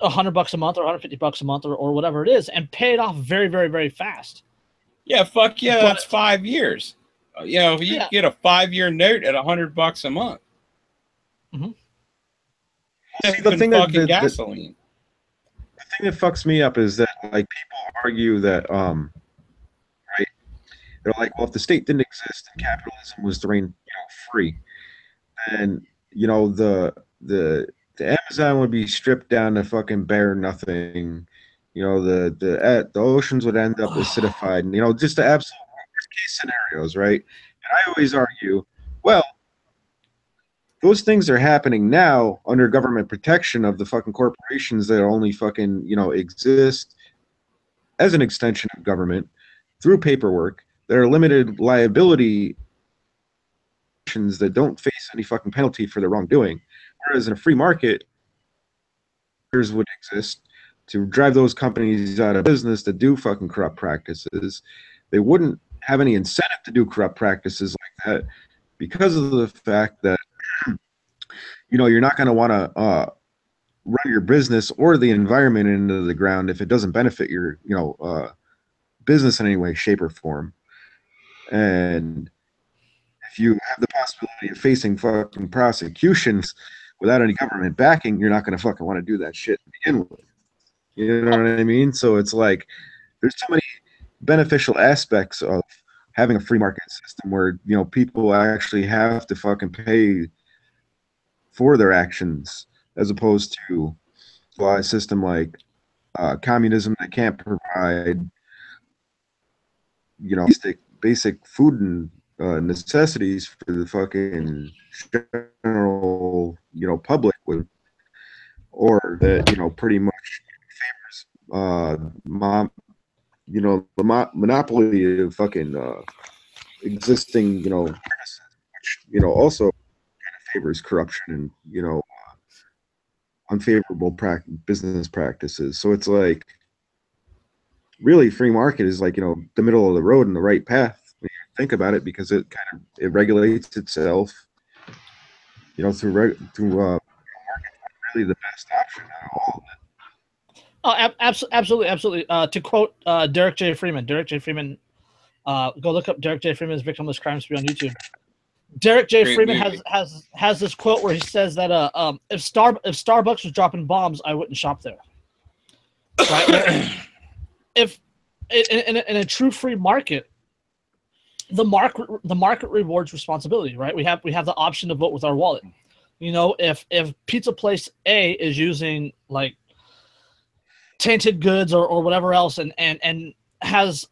$100 a month or $150 a month or whatever it is, and pay it off very, very, very fast. Yeah, fuck yeah, but, that's 5 years. You know, you get a 5-year note at $100 a month. Mm-hmm. See, the thing fucking gasoline. The thing that fucks me up is that like people argue that right, they're like, well, if the state didn't exist and capitalism was reign, you know, free, and you know the Amazon would be stripped down to fucking bare nothing. You know, the oceans would end up acidified, and you know, just the absolute worst case scenarios, right? And I always argue, well, those things are happening now under government protection of the fucking corporations that only fucking, you know, exist as an extension of government through paperwork that are limited liability that don't face any fucking penalty for their wrongdoing. Whereas in a free market, would exist to drive those companies out of business that do fucking corrupt practices. They wouldn't have any incentive to do corrupt practices like that because of the fact that, you know, you're not going to want to run your business or the environment into the ground if it doesn't benefit your, you know, business in any way, shape, or form. And if you have the possibility of facing fucking prosecutions without any government backing, you're not going to fucking want to do that shit to begin with. You know what I mean? So it's like there's so many beneficial aspects of having a free market system where, you know, people actually have to fucking pay for their actions as opposed to a system like communism that can't provide, you know, basic food and necessities for the fucking general, you know, public, with, or that, you know, pretty much favors you know, the monopoly of fucking existing, you know, which, you know, also kind of favors corruption and, you know, unfavorable business practices. So it's like really free market is like, you know, the middle of the road and the right path when you think about it, because it kind of it regulates itself, you know, through market, really the best option out of all of it. Oh, absolutely. To quote Derek J. Freeman, go look up Derek J. Freeman's Victimless Crime Spree on YouTube. Derek J. Freeman has this quote where he says that if Starbucks was dropping bombs, I wouldn't shop there. Right? If in a true free market, the market rewards responsibility. Right? We have the option to vote with our wallet. You know, if pizza place A is using like tainted goods or whatever else and has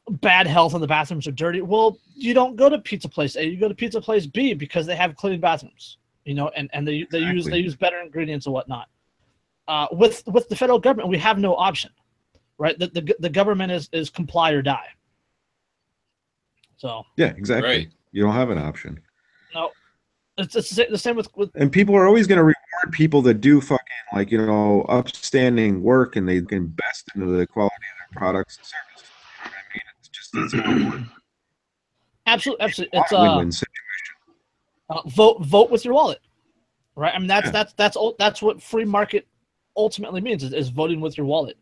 bad health and the bathrooms are dirty, well, you don't go to pizza place A, you go to pizza place B because they have clean bathrooms, you know, and they use better ingredients and whatnot. With the federal government, we have no option, right? The government is comply or die. So yeah, exactly. Right. You don't have an option. No, it's the same with and people are always going to reward people that do fucking, like, you know, upstanding work and they can invest into the quality of their products and services. You know what I mean? It's just absolutely. It's win-win situation. Vote with your wallet, right? I mean that's what free market ultimately means is voting with your wallet.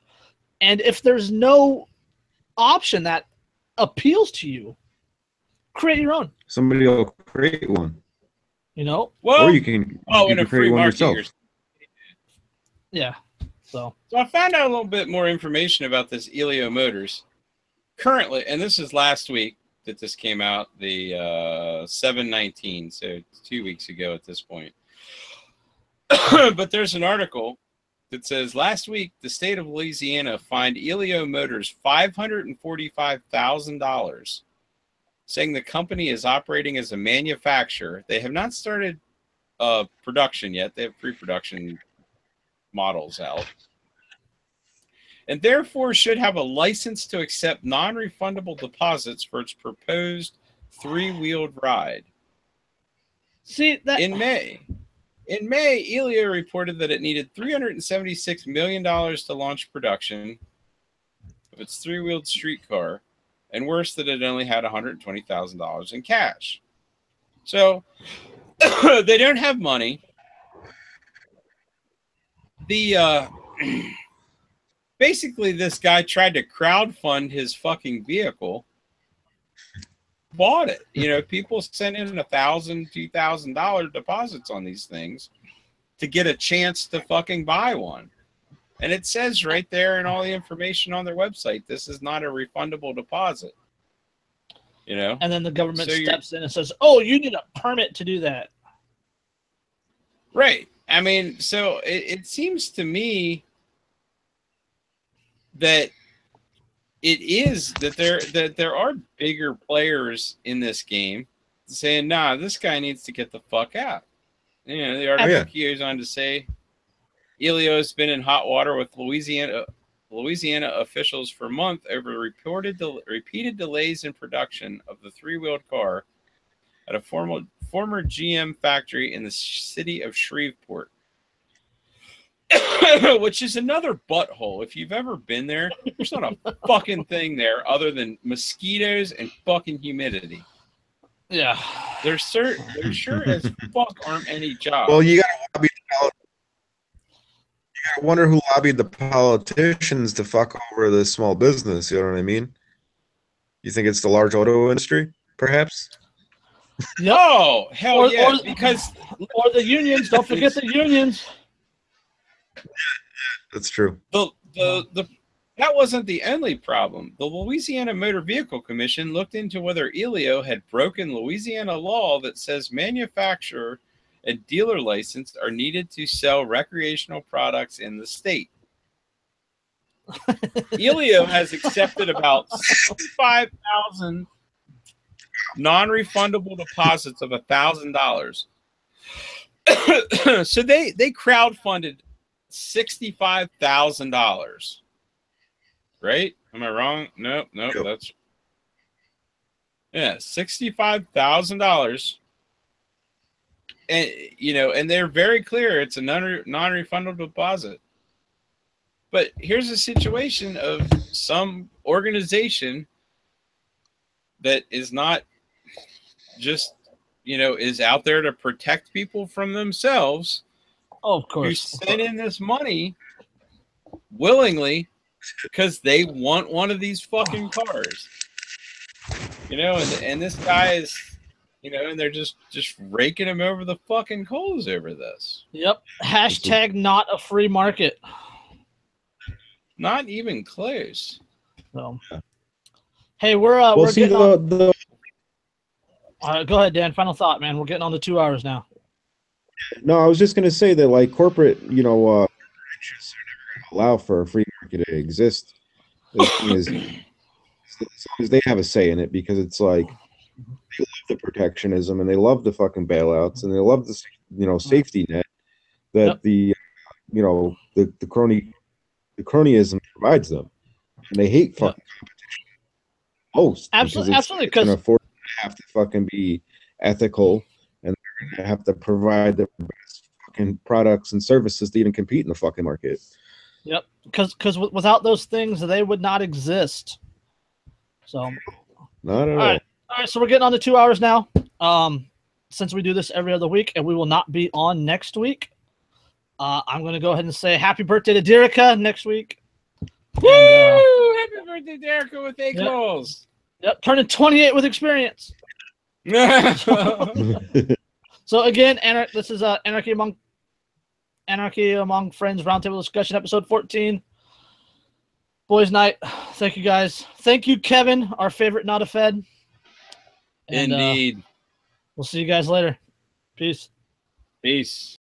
And if there's no option that appeals to you, create your own. Somebody will create one. You know? Well, Or you can create one yourself. Yeah. So I found out a little bit more information about this Elio Motors. Currently, and this is last week that this came out, the 7/19, so 2 weeks ago at this point. But there's an article that says last week the state of Louisiana fined Elio Motors $545,000, saying the company is operating as a manufacturer. They have not started production yet. They have pre-production models out, and therefore should have a license to accept non-refundable deposits for its proposed three-wheeled ride. see that In May, Elio reported that it needed $376 million to launch production of its three-wheeled streetcar, and worse, that it only had $120,000 in cash. So they don't have money. Basically, this guy tried to crowdfund his fucking vehicle, bought it. You know, people sent in $1,000, $2,000 deposits on these things to get a chance to fucking buy one. And it says right there in all the information on their website, this is not a refundable deposit. You know? and then the government steps in and says, "Oh, you need a permit to do that." Right. I mean, so it seems to me that it is that there are bigger players in this game saying, "Nah, this guy needs to get the fuck out." You know, the article goes on to say, Elio has been in hot water with Louisiana officials for months over repeated delays in production of the three-wheeled car at a former GM factory in the city of Shreveport, which is another butthole. If you've ever been there, there's not a fucking thing there other than mosquitoes and fucking humidity. Yeah. There sure as fuck aren't any jobs. Well, you gotta wonder who lobbied the politicians to fuck over the small business. You know what I mean? You think it's the large auto industry, perhaps? Yep. Oh, hell yeah! Because or the unions. Don't forget the unions. That's true. That wasn't the only problem. The Louisiana Motor Vehicle Commission looked into whether Elio had broken Louisiana law that says manufacturer and dealer license are needed to sell recreational products in the state. Elio has accepted about 65,000 non-refundable deposits of $1,000. So they crowdfunded $65,000. Right? Am I wrong? Nope. That's $65,000. And and they're very clear it's a non-refundable deposit. But here's a situation of some organization that is not just is out there to protect people from themselves. Oh, of course. Who sent in this money willingly because they want one of these fucking cars. And this guy is, and they're just raking him over the fucking coals over this. Yep. Hashtag not a free market. Not even close. So, hey, we're getting on. Go ahead, Dan. Final thought, man. We're getting on to 2 hours now. No, I was just gonna say that like corporate, interests are never gonna allow for a free market to exist. The thing is, as long as they have a say in it, because it's like they love the protectionism and they love the fucking bailouts and they love the safety net that the cronyism provides them, and they hate fucking competition most. Absolutely, because afford to have to fucking be ethical, and they're gonna have to provide the best fucking products and services to even compete in the fucking market. Yep, because without those things, they would not exist. So, not at all. All right, so we're getting on to 2 hours now. Since we do this every other week, and we will not be on next week. I'm going to go ahead and say happy birthday to Derica next week. Woo! Happy birthday, Derica, with egg Yep. rolls. Yep, turning 28 with experience. So again, this is Anarchy Among Friends Roundtable Discussion, episode 14. Boys' Night. Thank you, guys. Thank you, Kevin, our favorite not a Fed. And, Indeed. We'll see you guys later. Peace. Peace.